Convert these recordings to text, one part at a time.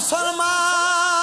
মুসলমান,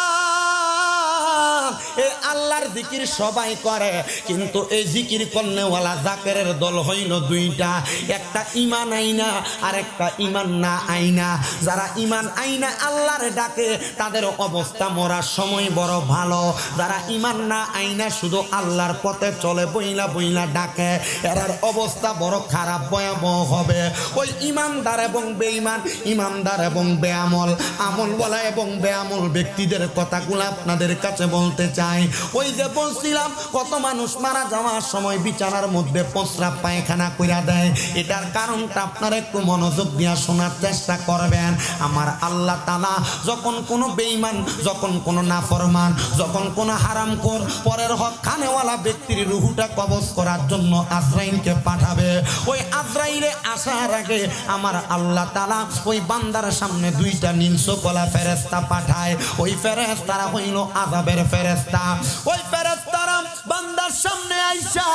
এই আল্লাহর জিকির সবাই করে, কিন্তু এই জিকির করনেওয়ালা জাকেরের দল হইল দুইটা, একটা ইমান আইনা আর একটা ইমান না আইনা। যারা ইমান আইনা আল্লাহর ডাকে তাদের অবস্থা মরার সময় বড় ভালো, যারা ইমান না আইনা শুধু আল্লাহর পথে চলে বইলা বইলা ডাকে এরার অবস্থা বড় খারাপ ভয়াবহ হবে। ওই ইমানদার এবং বেঈমান, ইমানদার এবং বেআমল, আমলওয়ালা এবং বেআমল ব্যক্তিদের কথাগুলো আপনাদের কাছে বলতে চাই। ওই যে বলছিলাম কত মানুষ মারা যাওয়ার সময় বিছানার মধ্যে প্রস্রাব পায়খানা কইরা দেয়, এটার কারণটা আপনারা একটু মনোযোগ দিয়ে শোনার চেষ্টা করবেন। আমার আল্লাহ তাআলা যখন কোনো বেঈমান, যখন কোনো নাফরমান, যখন কোনো হারামখোর পরের হক খানেওয়ালা ব্যক্তির রুহুটা কবজ করার জন্য আজরাইলকে পাঠাবে, ওই আজরাইলে আসার আগে আমার আল্লাহ তাআলা ওই বান্দার সামনে দুইটা নীল শোকলা ফেরেশতা পাঠায়। ওই ফেরেশতারা হইল আযাবের ফেরেশতা। ওই ফেরেশতারা বান্দার সামনে আইসা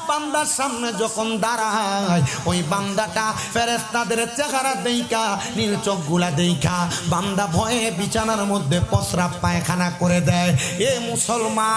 বান্দার সামনে যখন দাঁড়ায়, ওই বান্দাটা ফেরেশতাদের চেহারা দেইখা, নীল চোখগুলা দেইখা বান্দা ভয়ে বিছানার মধ্যে প্রস্রাব পায়খানা করে দেয়। এ মুসলমান,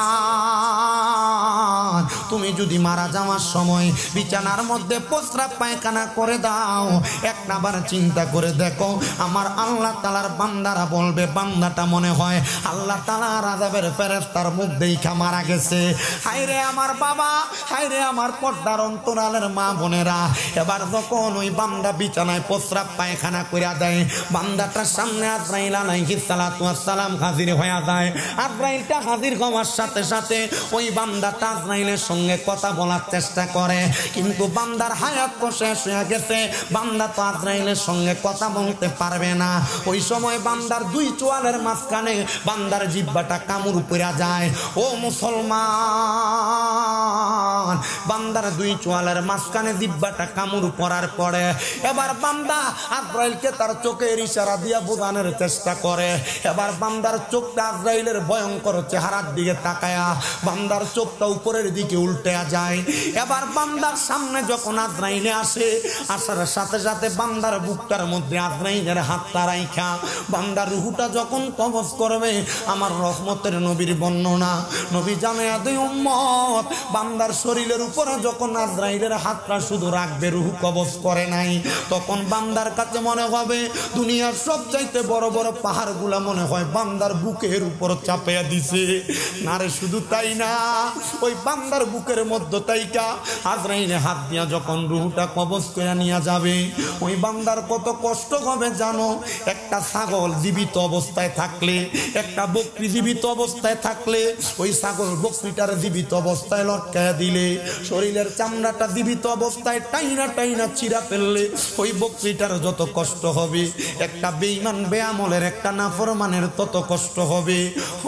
তুমি যদি মারা যাওয়ার সময় বিছানার মধ্যে প্রস্রাব পায়খানা করে দাও, একবার চিন্তা করে দেখো আমার আল্লাহ তাআলার বান্দারা বলবে, বান্দাটা মনে হয় আল্লাহ তাআলার আযাবের ফেরেশতার মুখ দেইখা মারা গেছে। হায়রে আমার বাবা, হায়রে আমার পর্দার অন্তরালের মা বোনেরা, এবার যখন ওই বান্দা বিছানায় প্রস্রাব পায়খানা কইরা দেয়, বান্দাটার সামনে আজরাইল আলাইহিস সালাতু ওয়াস সালাম হাজির হয়ে যায়। আজরাইলটা হাজির হওয়ার সাথে সাথে ওই বান্দাটা আজরাইলের সঙ্গে কথা বলার চেষ্টা করে, কিন্তু বান্দার হায়াত তো শেষ হয়ে গেছে, বান্দা তো আজরাইলের সঙ্গে কথা বলতে পারবে না। ওই সময় বান্দার দুই চোয়ালের মাঝখানে বান্দার জিহ্বাটা কামড় পড়ে যায়। ও মুসলমান, বান্দার দুই চোয়ালের মাঝখানে জিহ্বাটা কামড় পড়ার পরে এবার বান্দা আজরাইলকে তার চোখের ইশারা দিয়া বোঝানোর চেষ্টা করে। এবার বান্দার চোখটা আজরাইলের ভয়ঙ্কর চেহারার দিকে তাকায়া বান্দার চোখটা উপরের দিকে উল্টে যায়। এবার বান্দার সামনে যখন আজরাইলে আসে, আসার সাথে সাথে বান্দার বুকটার মধ্যে আজরাইলের হাতটা রাইখা বান্দার রুহুটা যখন কবজ করবে, আমার রহমতের নবীর বর্ণনা, নবী জানায়া দেয় উম্মত, বান্দার শরীরের উপরে যখন আজরাইলের হাতটা শুধু রাখবে, রুহু কবজ করে নাই, তখন বান্দার কাছে মনে হবে দুনিয়ার সবচাইতে বড় বড় পাহাড়গুলা মনে হয় বান্দার বুকের উপর চাপিয়ে দিছে। না রে, শুধু তাই না, ওই বান্দার বুকের মধ্যে তাইকা আজরাইলে হাত দিয়া যখন রুহুটা কবজ করে নিয়ে যাবে, ওই বান্দার কত কষ্ট হবে জানো? একটা ছাগল জীবিত অবস্থায় থাকলে, একটা বকরি জীবিত অবস্থায় থাকলে, ওই ছাগল বকরিটার জীবিত অবস্থায় লটকায়া দিলে, শরীরের চামড়াটা জীবিত অবস্থায় টাইনা টাইনা চিরা ফেললে ওই বকরিটার যত কষ্ট হবে, একটা বেঈমান বেআমলের, একটা নাফরমানের তত কষ্ট হবে।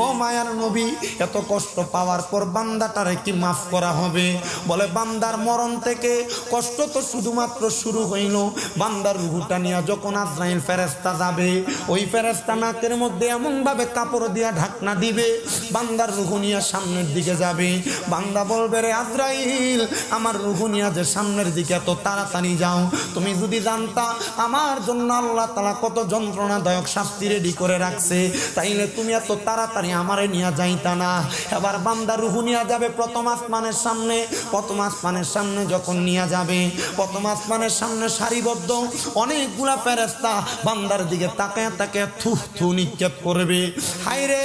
ও মায়ার নবী, এত কষ্ট পাওয়ার পর বান্দাটারে কি মাফ করা হবে? বলে বান্দার মরণ থেকে কষ্ট তো শুধুমাত্র শুরু হইল, বান্দার রুহুটা নিয়ে যখন আজরাইল ফেরেশতা যাবে, ওই ফেরেশতা নাকের মধ্যে এমন ভাবে কাপড় দিয়া ঢাকনা দিবে, বান্দার রুহু নিয়ে সামনের দিকে যাবে। বান্দা বলবে, রে আজরাইল, আমার রুহু নিয়ে যে সামনের দিকে এত তাড়াতাড়ি যাও, তুমি যদি জানতা আমার জন্য আল্লাহ তাআলা কত যন্ত্রণাদায়ক শাস্তি রেডি করে রাখছে, তাইলে তুমি এত তাড়াতাড়ি আমারে নিয়ে যাইতা না। এবার বান্দা রুহু নিয়ে যাবে প্রথম আসমানের সামনে। প্রথম আসমানের সামনে যখন নিয়ে যাবে, প্রথম আসমানের সামনে সারিবদ্ধ অনেকগুলা ফেরেশতা বান্দার দিকে তাকায় তাকায় থু থু নিক্ষেপ করবে। হায়রে,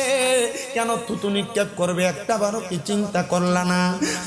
কেন থুতু নিক্ষেপ করবে? একটাবারও কি চিন্তা করলা না?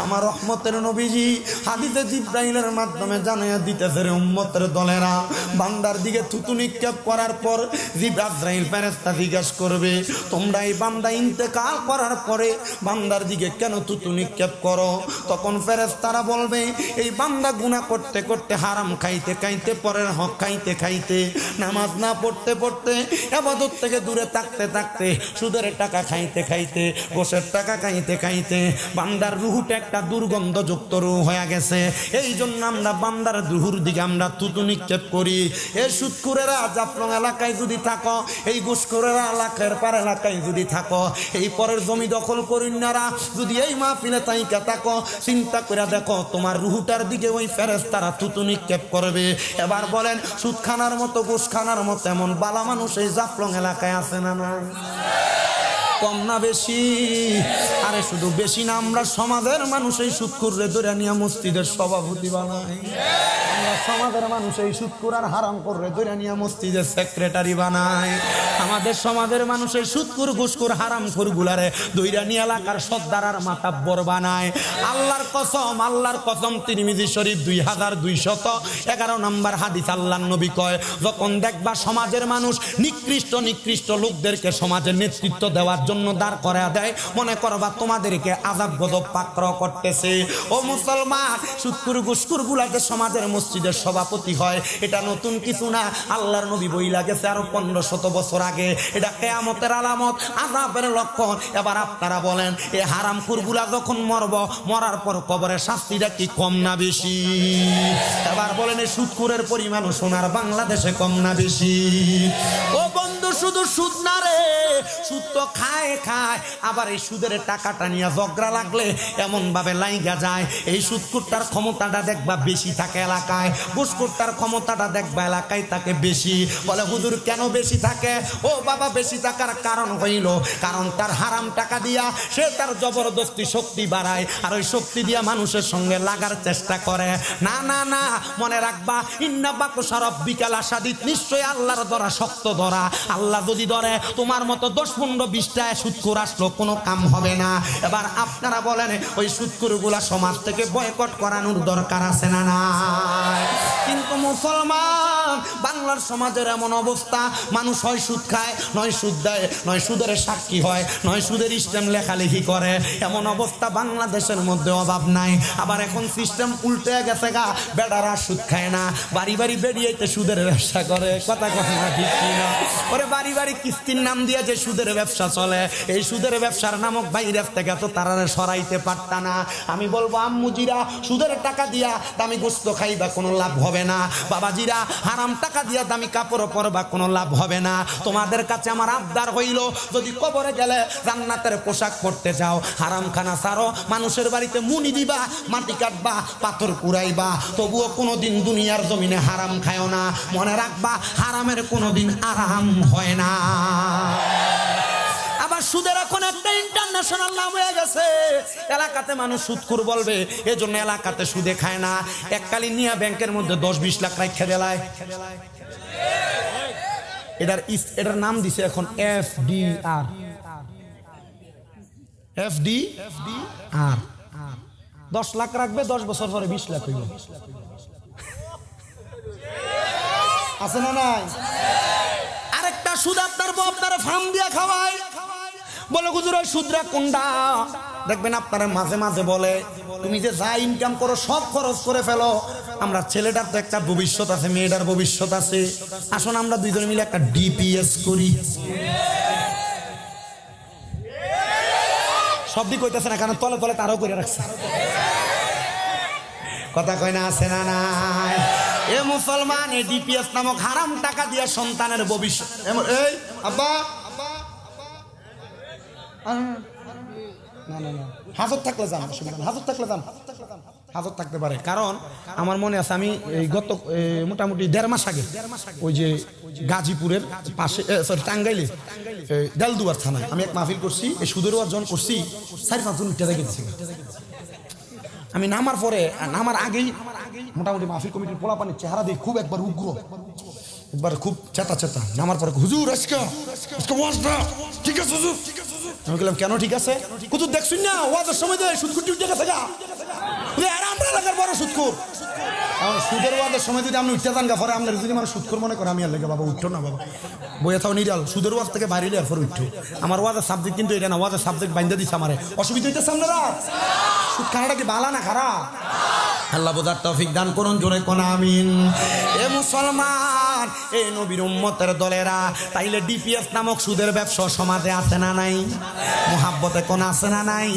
আমার রহমতের নবীজি হাদিসে জিবরাইলের মাধ্যমে জানাইয়া দিতেছে, রে উম্মতের দলেরা, বান্দার দিকে থুতু নিক্ষেপ করার পর জিবরাইল ফেরেশতা জিজ্ঞাসা করবে, তোমরা এই বান্দা ইন্তেকাল করার পরে বান্দার দিকে কেন থুতু নিক্ষেপ করো? তখন ফেরেশতারা বলবে, এই বান্দা গুনাহ করতে করতে, হারাম খাইতে খাইতে, পরের হক খাইতে খাইতে, নামাজ না পড়তে পড়তে, ইবাদত থেকে দূরে থাকতে থাকতে, সুদের টাকা খাইতে খাইতে খাইতে গোশের টাকা খাইতে খাইতে বান্দার রুহুটা একটা দুর্গন্ধযুক্ত রুহ হয়ে গেছে। এই জন্য আমরা বান্দার রুহুর দিকে আমরা থুতু নিক্ষেপ করি। এই সুদখোরেরা জাফলং এলাকায় যদি থাকো, এই ঘুষখোরেরা এলাকার পার এলাকায় যদি থাকো, এই পরের জমি দখল করিনারা যদি এই মাহফিলে তাইকা থাকো, চিন্তা করে দেখো তোমার রুহুটার দিকে ওই ফেরেশতারা থুতু নিক্ষেপ করবে। এবার বলেন সুদখানার মতো ঘুষখানার মতো এমন বালা মানুষ এই জাফলং এলাকায় আছে না না? কম না বেশি? আরে শুধু বেশি না, আমরা সমাজের মানুষ এই সুদখোররে ধরে নিয়ে মসজিদের সভাপতি বানাই। আমরা সমাজের মানুষ এই সুদখোর আর হারাম করে ধরে নিয়ে মসজিদের সেক্রেটারি বানাই। আমাদের সমাজের মানুষ এই সুদখোর ঘুষখোর হারামখোর গুলারে ধরে নিয়ে এলাকার সর্দার আর মাতাব্বর বানায়। আল্লাহর কসম তিরমিজি শরীফ 2211 নম্বর হাদিস আল্লাহর নবী কয়, যখন দেখবা সমাজের মানুষ নিকৃষ্ট লোকদেরকে সমাজের নেতৃত্ব দেওয়ার জন্য দাঁড় করা দেয়, মনে করবা তোমাদেরকে আযাব গজব পাকড় করতেছে। ও মুসলমান, সুদখোর ঘুষখোর গুলাতে সমাজের মসজিদের সভাপতি হয়, এটা নতুন কিছু না। আল্লাহর নবী বইলা গেছে আরো 1500 বছর আগে, এটা কিয়ামতের আলামত, আযাবের লক্ষণ। এবার আপনারা বলেন এই হারামখোর গুলা যখন মরার পর কবরের শাস্তিটা কি কম না বেশি? এবার বলেন এই সুদখোরের পরিমাণ সোনার বাংলাদেশে কম না বেশি? ও বন্ধু, শুধু সুদ না রে, সুদ তো খায়, আবার এই সুদের টাকাটা নিয়ে ঝগড়া লাগলে এমন ভাবে লাইগা যায়। এই সুদখোরটার ক্ষমতাটা দেখবা বেশি থাকে এলাকায়, ঘুষখোরটার ক্ষমতাটা দেখবা এলাকায় থাকে বেশি। বলে হুজুর কেন বেশি থাকে? ও বাবা, বেশি থাকার কারণ হইল কারণ তার হারাম টাকা দিয়া সে তার জবরদস্তি শক্তি বাড়ায়, আর ওই শক্তি দিয়া মানুষের সঙ্গে লাগার চেষ্টা করে। না না না, মনে রাখবা ইন্না বাকুশা রাব্বিকা লাশাদীদ, নিশ্চয় আল্লাহর ধরা শক্ত ধরা। আল্লাহ যদি ধরে তোমার মতো 10-15-20টা সুদখোর আসলো কোনো কাম হবে না। এবার আপনারা বলেন ওই সুদখোরগুলা সমাজ থেকে বয়কট করানোর দরকার আছে না নাই? কিন্তু মুসলমান, বাংলার সমাজের এমন অবস্থা, মানুষ হয় সুদ খায়, নয় সুদ দেয়, নয় সুদের সাক্ষী হয়, নয় সুদের স্ট্যাম্প লেখালেখি করে। এমন অবস্থা বাংলাদেশের মধ্যে অভাব নাই। আবার এখন সিস্টেম উল্টে গেছে গা, বেড়ারা সুদ খায় না, বাড়ি বাড়ি বেরিয়েতে সুদের ব্যবসা করে। কথা কথা ঠিক কিনা? ওরে বাড়ি বাড়ি কিস্তির নাম দিয়ে যে সুদের ব্যবসা চলে, এই সুদের ব্যবসার নামক বাইরের থেকে তো তারা সরাইতে পারত না। আমি বলবো আম্মুজিরা, সুদের টাকা দিয়া দামি গোস্ত খাইবা কোনো লাভ হবে না। বাবাজিরা, হারাম টাকা দিয়া দামি কাপড় পরবা কোনো লাভ হবে না। তোমাদের কাছে আমার আবদার হইল, যদি কবরে গেলে জান্নাতের পোশাক পরতে যাও, হারাম খানা ছাড়ো, মানুষের বাড়িতে মুনি দিবা, মাটি কাটবা, পাথর কুড়াইবা, তবুও কোনোদিন দুনিয়ার জমিনে হারাম খায়ও না। মনে রাখবা হারামের কোনোদিন আরাম হয় না। আবার সুদের এখন একটা ইন্টারন্যাশনাল নাম হয়ে গেছে, এলাকাতে মানুষ সুদখোর বলবে, এজন্য এলাকাতে সুদে খায় না। এককালীন নিয়ে ব্যাংকের মধ্যে 10-20 লাখ রাখা দেলায়। এটার নাম দিছে এখন FDR। 10 লাখ রাখবে, 10 বছর পরে 20 লাখ হইবে। আছে না নাই? আরেকটা সুদ আপনার ফার্ম দিয়ে খাওয়ায়, বলে হুজুর ওই সুদরা কোনটা? দেখবেন আপনারা মাঝে মাঝে বলে, তুমি যে যা ইনকাম করো সব খরচ করে ফেলো, আমরা ছেলেটার তো একটা ভবিষ্যৎ আছে, মেয়েটার ভবিষ্যৎ আছে, আসুন আমরা দুইজনে মিলে একটা DPS করি। সবই কইতেছে না, কারণ তলে তলে তারও করে রাখছে। কথা কয় না? আছে না নাই? এ মুসলমান, এই DPS নামক হারাম টাকা দিয়ে সন্তানের ভবিষ্যৎ। এই আব্বা, না না না, হাজত থাকলে যান, হাজত থাকলে যান, হাজত থাকতে পারে। কারণ আমার মনে আছে, আমি এই গত মোটামুটি 1.5 মাস আগে ওই যে গাজীপুরের পাশে, সরি টাঙ্গাইলে দেলদুয়ার থানায় আমি এক মাহফিল করছি, এই সুদের অর্জন করছি, 4-5 জন উঠে গেছি। আমি নামার পরে, নামার আগেই মোটামুটি মাহফিল কমিটির পোলাপানির চেহারা দিয়ে খুব একবার উগ্র, একবার খুব চেতা। নামার পরে হুজুর আজকে ঠিক আছে হুজুর। আমি বললাম কেন ঠিক আছে? হুজুর দেখছুন না ওয়াজের সময় যে সুদখোর উঠে গেছে গা, আমরা এলাকার বড় সুদখোর। সুদের ওয়াজের সময় যদি আপনি উঠতে যান গা, পরে আপনার যদি আমার সুদখোর মনে করে, আমি আর লেগে বাবা উঠতো না, বাবা বইয়া থাও নিরাল, সুদের ওয়াজ থেকে বাইরে এলে এরপর উঠতো। আমার ওয়াজের সাবজেক্ট কিন্তু এটা না, ওয়াজের সাবজেক্ট বাইন্দা দিচ্ছে আমার। অসুবিধা হইতেছে আপনারা? সুদ খানাটা কি বালা না খারাপ? আল্লাহ বোঝার তৌফিক দান করুন, জোরে কোন আমিন। এ মুসলমান, মুসলমান এই নবীর উম্মতের দলেরা, তাইলে ডিপিএস নামক সুদের ব্যবসা সমাজে আছে না নাই? মোহাব্বতে কোন আছে না নাই?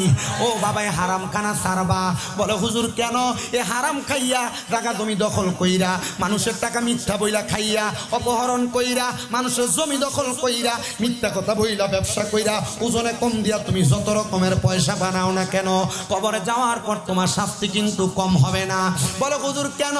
ও বাবাই হারাম খানা সারবা। বলে হুজুর কেন? এ হারাম খাইয়া জায়গা জমি দখল কইরা, মানুষের টাকা মিথ্যা বইলা খাইয়া, অপহরণ কইরা, মানুষের জমি দখল কইরা, মিথ্যা কথা বইলা, ব্যবসা কইরা, ওজনে কম দিয়া তুমি যত রকমের পয়সা বানাও না কেন, কবরে যাওয়ার পর তোমার শাস্তি কিন্তু কম হবে না। বলে হুজুর কেন?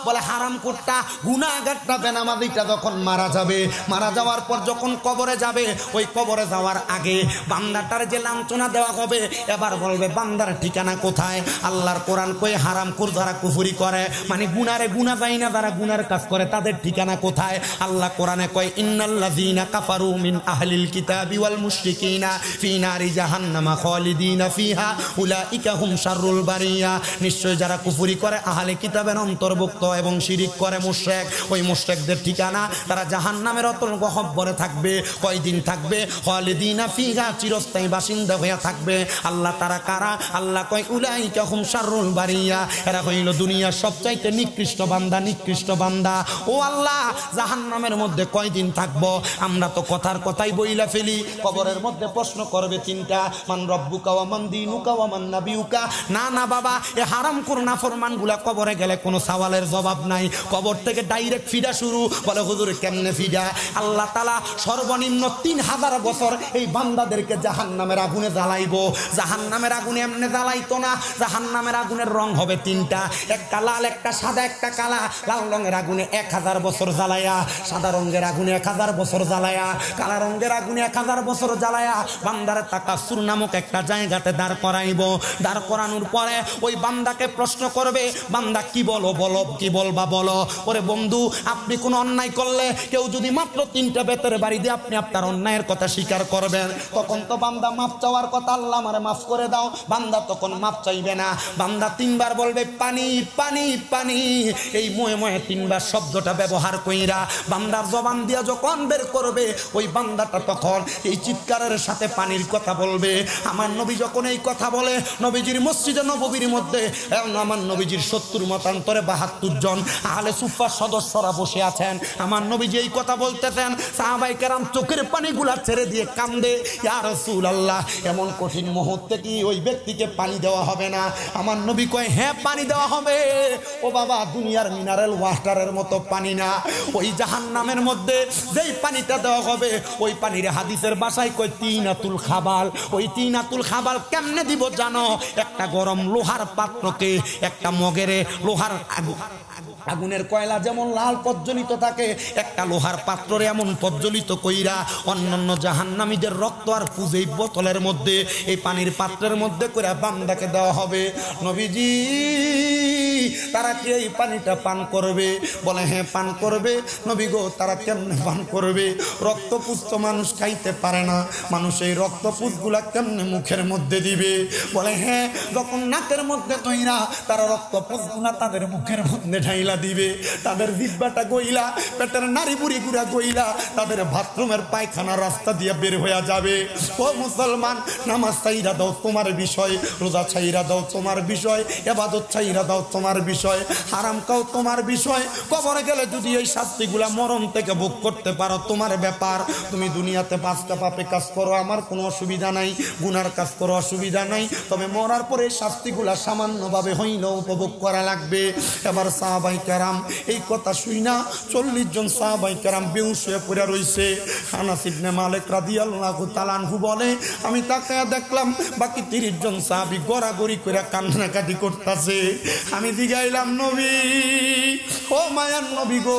বলে হারাম কোটটা গুনাহগারটা বেনামাজিটা যখন মারা যাবে, মারা যাওয়ার পর যখন কবরে যাবে, ওই কবরে যাওয়ার আগে বান্দাটার যে লাঞ্ছনা দেওয়া হবে, এবার বলবে বান্দার ঠিকানা কোথায়? আল্লাহর কোরআন কই হারামখোর যারা কুফরি করে, মানে গুনারে গুনাহ যায় না, যারা গুনার কাজ করে তাদের ঠিকানা কোথায়? আল্লাহ কোরআনে কয় ইন্নাল্লাযীনা কাফারু মিন আহলিল কিতাবি ওয়াল মুশরিকিনা ফি নারি জাহান্নামা খালিদিনা ফিহা উলাইকা হুম শাররুল বারিয়া। নিশ্চয় যারা কুফরি করে আহলে কিতাবের অন্তর্ভুক্ত এবং শিরিক করে মুশরিক, ওই মুশরিকদের ঠিকানা তারা জাহান্নামের অতল গহ্বরে থাকবে। কয়দিন থাকবে? খালিদিনা ফিহা, চিরস্থায়ী বাসিন্দা হয়ে থাকবে। আল্লাহ তারা কারা? আল্লাহ কয় উলাইকা হুম শাররুল বারিয়া, এরা হইল দুনিয়ার সবচাইতে নিকৃষ্ট বান্দা, নিকৃষ্ট বান্দা। ও আল্লাহ, জাহান্নামের মধ্যে কয়দিন থাকবো? আমরা তো কথার কথাই বইলা ফেলি। কবরের মধ্যে প্রশ্ন করবে তিনটা, মান রব্বুকা ওয়া মান দীনুকা ওয়া মান নাবিয়ুকা। না না বাবা, এ হারামখোর নাফরমানগুলা কবরে গেলে কোনো সওয়ালের জবাব নাই, কবর থেকে ডাইরেক্ট ফিডা শুরু। বলে হুজুর কেমনে ফিডা? আল্লাহ তাআলা সর্বনিম্ন 3000 বছর এই বান্দাদেরকে জাহান্নামের আগুনে জ্বালাইবো। জাহান্নামের আগুনে এমনি জ্বালাইতো না, জাহান্নামের আগুনের রং হবে তিনটা, একটা লাল, একটা সাদা, একটা কালা। লাল রঙের আগুনে 1000 বছর জ্বালায়া, সাদা রঙের আগুনে 1000 বছর জ্বালায়া, কালা রঙের আগুনে 1000 বছর জ্বালায়া বান্দারে তাকাসুর নামক একটা জায়গাতে দাঁড় করাইব। দাঁড় করানোর পরে ওই বান্দাকে প্রশ্ন করবে, বান্দা কি বলো, বলো কি বলবা বলো। ওরে বন্ধু, আপনি কোন অন্যায় করলে কেউ যদি মাত্র 3টা বেতের বাড়ি দিয়ে আপনি আপনার অন্যায়ের কথা স্বীকার করবেন, তখন তো বান্দা মাফ চাওয়ার কথা, আল্লাহ আমারে মাফ করে দাও। বান্দা তখন মাফ চাইবে না, বান্দা 3 বার বলবে পানি পানি পানি। এই ময়ে ময়ে 3 বার শব্দটা ব্যবহার কইরা বান্দার জবান দিয়া যখন বের করবে, ওই বান্দাটা তখন এই চিৎকারের সাথে পানির কথা বলবে। আমার নবী যখন এই কথা বলে, নবীজির মসজিদে নববীর মধ্যে আমার নবীজির 70 মতান্তরে 72 জন আহলে সুফফার সদস্যরা বসে আছেন। আমার নবীজি এই কথা বলতেছেন, সাহাবায়ে কেরাম চোখের পানিগুলা ছেড়ে দিয়ে কান্দে, ইয়া রাসূলুল্লাহ, এমন কঠিন মুহূর্তে কি ওই ব্যক্তিকে পানি দেওয়া হবে না? আমার নবী কয় হ্যাঁ পানি দেওয়া হবে। ও বাবা, দুনিয়ার মিনারেল ওয়াটারের মতো পানি না, ওই জাহান্নামের মধ্যে যেই পানিটা দেওয়া হবে, ওই পানির হাদিসের ভাষায় কয় তিনাতুল খাবাল। ওই তিনাতুল খাবাল কেমনে দিব জানো? একটা গরম লোহার পাত্রকে, একটা মগেরে লোহার আগুনের কয়লা যেমন লাল প্রজ্বলিত থাকে, একটা লোহার পাত্রে এমন প্রজ্বলিত কইরা অন্যান্য জাহান্নামীদের রক্ত আর পুজেই বোতলের মধ্যে, এই পানির পাত্রের মধ্যে কইরা বান্দাকে দেওয়া হবে। নবীজি, তারা কি এই পানিটা পান করবে? বলে হ্যাঁ পান করবে। নবী গো, তারা কেমনে পান করবে? রক্তপুষ তো মানুষ খাইতে পারে না, মানুষ এই রক্তপুষগুলা কেমনে মুখের মধ্যে দিবে? বলে হ্যাঁ, যখন নাকের মধ্যে তৈরা তারা রক্তপুষগুলা তাদের মুখের মধ্যে ঢাইলা দিবে, তাদের জিহ্বাটা গইলা, পেটের নাড়ি বুড়ি গুড়া গইলা তাদের বাথরুমের পায়খানা রাস্তা দিয়ে বের হয়ে যাবে। ও মুসলমান, নামাজ ছাইরা দাও তোমার বিষয়, রোজা ছাইরা দাও তোমার বিষয়, ইবাদত ছাইরা দাও তোমার বিষয়, হারাম খাও তোমার বিষয়। কবরে গেলে যদি এই শাস্তিগুলা মরণ থেকে ভোগ করতে পারো তোমার ব্যাপার। তুমি দুনিয়াতে 5টা পাপে কাজ করো, আমার কোনো অসুবিধা নাই, গুনার কাজ করো অসুবিধা নাই, তবে মরার পরে এই শাস্তিগুলা সামান্যভাবে হইলেও উপভোগ করা লাগবে। এবার সাহাবায়ে কেরাম এই কথা শুইনা 40 জন সাহাবায়ে কেরাম বেহুশ হয়ে পড়ে রইছে। আনাস ইবনে মালিক রাদিয়াল্লাহু তাআলা আনহু বলে, আমি তাকায়া দেখলাম বাকি 30 জন সাহাবী গড়াগড়ি করে কান্নাকাটি করতেছে। আমি জিগাইলাম, নবী, ও মায়ার নবী গো,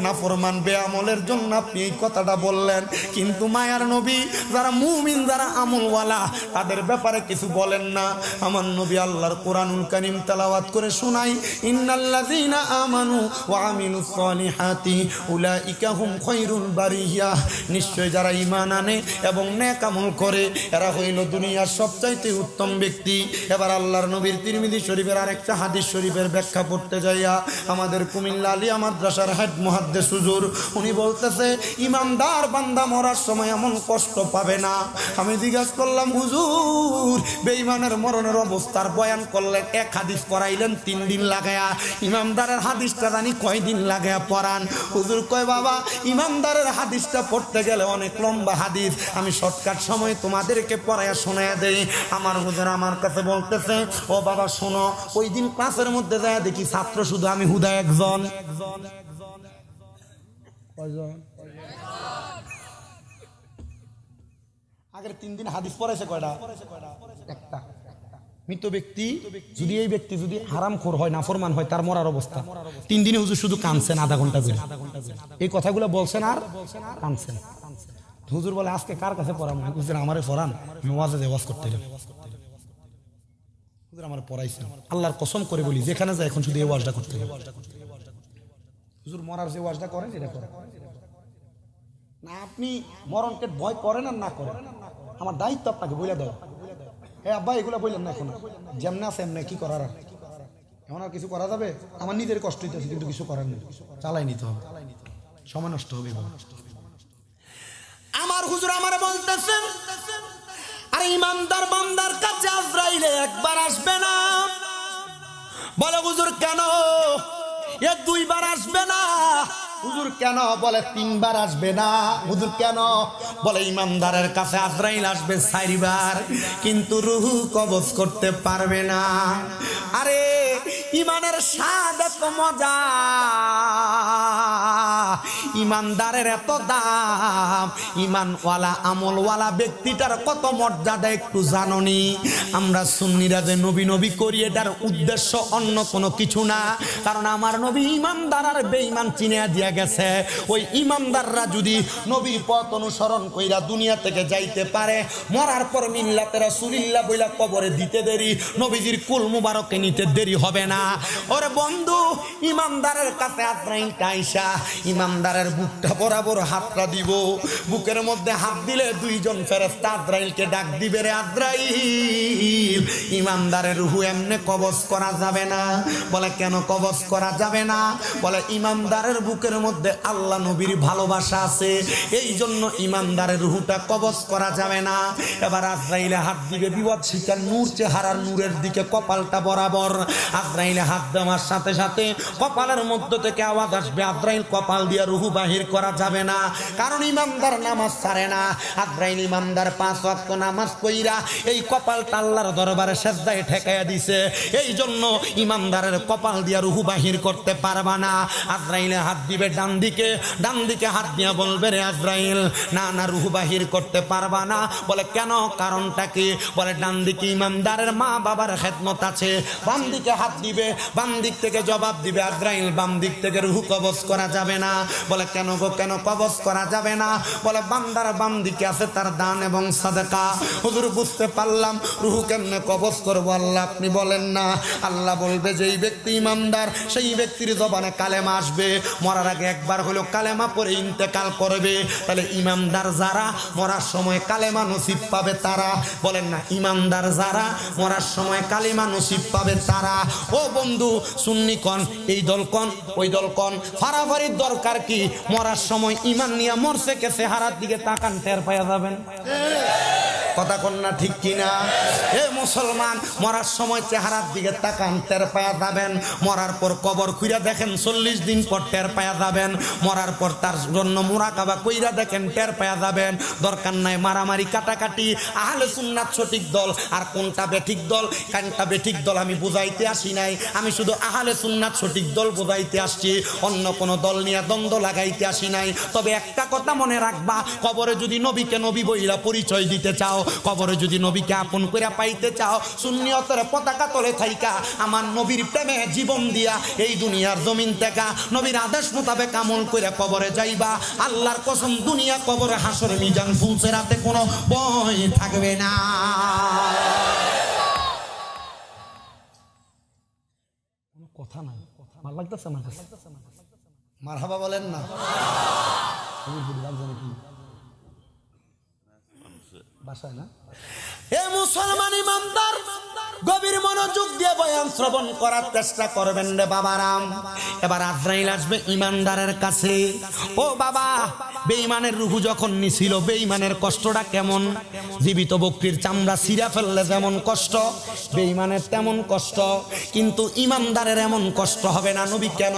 নাফরমান বেআমলের জন্য আপনি এই কথাটা বললেন, কিন্তু মায়ার নবী যারা মুমিন, যারা আমলওয়ালা, তাদের ব্যাপারে কিছু বলেন না। আমার নবী আল্লাহর কোরআনুল কারীম তেলাওয়াত করে শোনাই, ইন্নাল্লাযীনা আমানু ওয়া আমিলুস সলিহাতি উলাইকা হুম খায়রুল বারিয়া। নিশ্চয় যারা ঈমান আনে এবং নেক আমল করে, এরা হইল দুনিয়ার সবচাইতে উত্তম ব্যক্তি। এবার আল্লাহর নবীর তিরমিজি শরীফের আরেকটা হাদিস শরীফের ব্যাখ্যা পড়তে যাইয়া আমাদের কুমিল্লা আলিয়া মাদ্রাসার হেড মুহাদ্দিস হুজুর উনি বলতেছে, ইমানদার বান্দা মরার সময় এমন কষ্ট পাবে না। আমি জিজ্ঞাসা করলাম, হুজুর বেঈমানের মরণের অবস্থার বয়ান করলেন, এক হাদিস করাইলেন 3 দিন লাগায়া, ইমানদার ইমানদারের হাদিসটা জানি কয়দিন লাগে পড়ান। হুজুর কয় বাবা ইমানদারের হাদিসটা পড়তে গেলে অনেক লম্বা হাদিস, আমি শর্টকাট সময় তোমাদেরকে পড়ায়া শোনায়া দেই। আমার হুজুর আমার কাছে বলতেছে, ও বাবা শোনো, ওই দিন ক্লাসের মধ্যে যায় দেখি ছাত্র শুধু আমি হুদা একজন। আগের 3 দিন হাদিস পড়াইছে কয়টা? একটা। মৃত ব্যক্তি যদি, এই ব্যক্তি যদি হারামখোর হয়, নাফরমান হয়, তার মরার অবস্থা। 3 দিনে হুজুর শুধু কাঁদছেন আধা ঘন্টা করে, এই কথাগুলো বলছেন আর কাঁদছেন। হুজুর বলে আজকে কার কাছে পড়াম? হুজুর আমারে পড়ান, আমি ওয়াজে ওয়াজ করতে গেলাম। হুজুর আমারে পড়াইছেন, আল্লাহর কসম করে বলি যেখানে যায় এখন শুধু এই ওয়াজটা করতে গেলাম। হুজুর মরার যে ওয়াজটা করেন এটা করেন না। আপনি মরণকে ভয় করেন আর না করেন, আমার দায়িত্ব আপনাকে বলে দেওয়া। হ্যাঁ আব্বা এগুলো বললেন না, এখন যেমন আছে এমনি কি করার, এমন আর কিছু করা যাবে? আমার নিজের কষ্ট হইতেছে কিন্তু কিছু করার নেই, চালাই নিতে হবে, সময় নষ্ট হবে। আমার হুজুর আমার বলতেছেন, আরে ইমানদার বান্দার কাছে আজরাইলে একবার আসবে না। বলে হুজুর কেন? এ 2 বার আসবে না। হুজুর কেন? বলে 3 বার আসবে না। হুজুর কেন? বলে ইমানদারের কাছে আজরাইল আসবে 4 বার, কিন্তু রূহ কবজ করতে পারবে না। আরে ইমানের স্বাদ এত মজা, ইমানদারের এত দাম, ইমানওয়ালা আমলওয়ালা ব্যক্তিটার কত মর্যাদা একটু জাননি? আমরা সুন্নিরা যে নবী নবী করি এটার উদ্দেশ্য অন্য কোনো কিছু না, কারণ আমার নবী ইমানদার আর বেঈমান চিনে দিয়া গেছে। ওই ইমানদাররা যদি নবীর পথ অনুসরণ কইরা দুনিয়া থেকে যাইতে পারে, মরার পর মিল্লাতে রাসূলুল্লাহ বইলা কবরে দিতে দেরি, নবীজির কুল মুবারকে নিতে দেরি হবে না। ওরে বন্ধু, ইমানদারের কাছে আজরাইল আইসা ইমানদারের বুকটা বরাবর হাতটা দিব, বুকের মধ্যে হাত দিলে 2 জন ফেরেশতা আজরাইলকে ডাক দিবে, রে আজরাইল ইমানদারের রূহ এমনে কবজ করা যাবে না। বলে কেন কবজ করা যাবে না? বলে ইমানদারের বুকের মধ্যে আল্লাহ নবীর ভালোবাসা আছে, এই জন্য ইমানদারের রূহটা কবজ করা যাবে না। এবার আজরাইলে হাত দিবে, বিপদ শিকার নূর চেহারার নূরের দিকে কপালটা বরাবর। আজরাইলে হাত দেওয়ার সাথে সাথে কপালের মধ্য থেকে আওয়াজ আসবে, আজরাইল কপাল দিয়ে রূহ বাহির করা যাবে না, কারণ ইমানদার নামাজ ছাড়ে না। আজরাইল ইমানদার 5 ওয়াক্ত নামাজ পড়া এই কপালটা আল্লাহর দরবারে সেজদায় ঠেকাইয়া দিছে, এই জন্য ইমানদারের কপাল দিয়ে রূহ বাহির করতে পারবা না। আজরাইলে হাত দিবে ডান দিকে হাত দিয়ে বলবে, রে আজরাইল না না রূহ বাহির করতে পারবা না। বলে কেন? কারণটা কি? বলে ডান দিকে ইমানদারের মা বাবার খেদমত আছে। বাম দিকে হাত দিবে, বাম দিক থেকে জবাব দিবে, আজরাইল বাম দিক থেকে রূহ কবজ করা যাবে না। বলে কেন গো, কেন কবজ করা যাবে না? বলে বান্দার বাম দিকে আছে তার দান এবং সাদাকা। হুজুর বুঝতে পারলাম, রূহ কেমনে কবজ করবো আল্লাহ আপনি বলেন না। আল্লাহ বলবে যেই ব্যক্তি ইমানদার সেই ব্যক্তির জবানে কালেমা আসবে, মরার আগে একবার হলো কালেমা পড়ে ইন্তেকাল করবে। তাহলে ইমানদার যারা মরার সময় কালেমা নসিব পাবে তারা, বলেন না ইমানদার যারা মরার সময় কালেমা নসিব পাবে তারা। ও বন্ধু সুন্নি কন, এই দল কন ওই দল কন, ফারাফারির দরকার কি? মরার সময় ইমান নিয়ে মরছে কে চেহারার দিকে তাকান, টের পাওয়া যাবেন। কথা কন না ঠিক কিনা? হে মুসলমান, মরার সময় চেহারার দিকে তাকান, টের পাওয়া যাবেন। মরার পর কবর খুইরা দেখেন, 40 দিন পর টের পাওয়া যাবেন। মরার পর তার জন্য মুরাকাবা কইরা দেখেন, টের পাওয়া যাবেন। দরকার নাই মারামারি কাটাকাটি। আহলে সুন্নাত সঠিক দল আর কোনটা বেঠিক দল, কোনটা বেঠিক দল আমি বুঝাইতে আসি নাই। আমি শুধু আহলে সুন্নাত সঠিক দল বুঝাইতে আসছি, অন্য কোন দল নিয়ে দ্বন্দ্ব লাগাইতে আসি নাই। তবে একটা কথা মনে রাখবা, কবরে যদি নবীকে নবী বইলা পরিচয় দিতে চাও, কবরে যদি নবীকে আপন করে পাইতে চাও, সুন্নিয়তের পতাকা তলে থাইকা আমার নবীর প্রেমে জীবন দিয়া এই দুনিয়ার জমিন থেকে নবীর আদেশ মোতাবেক আমল করে কবরে যাইবা। আল্লাহর কসম, দুনিয়া কবরে হাসর মিজান ফুলসেরাতে কোনো ভয় থাকবে না। কোনো কথা নাই, ভালো লাগতেছে আমার কাছে। মারহাবা বলেন না। বাসায় না? এ মুসলমান ইমানদার গভীর মনোযোগ দিয়ে বয়ান শ্রবণ করার চেষ্টা করবেন রে বাবারাম। এবার আজরাইল আসবে ইমানদারের কাছে। ও বাবা, বেঈমানের রূহ যখন নিছিল, বেঈমানের কষ্টটা কেমন? জীবিত বকরির চামড়া ছিঁড়া ফেললে যেমন কষ্ট, বেঈমানের তেমন কষ্ট, কিন্তু ইমানদারের এমন কষ্ট হবে না। নবী কেন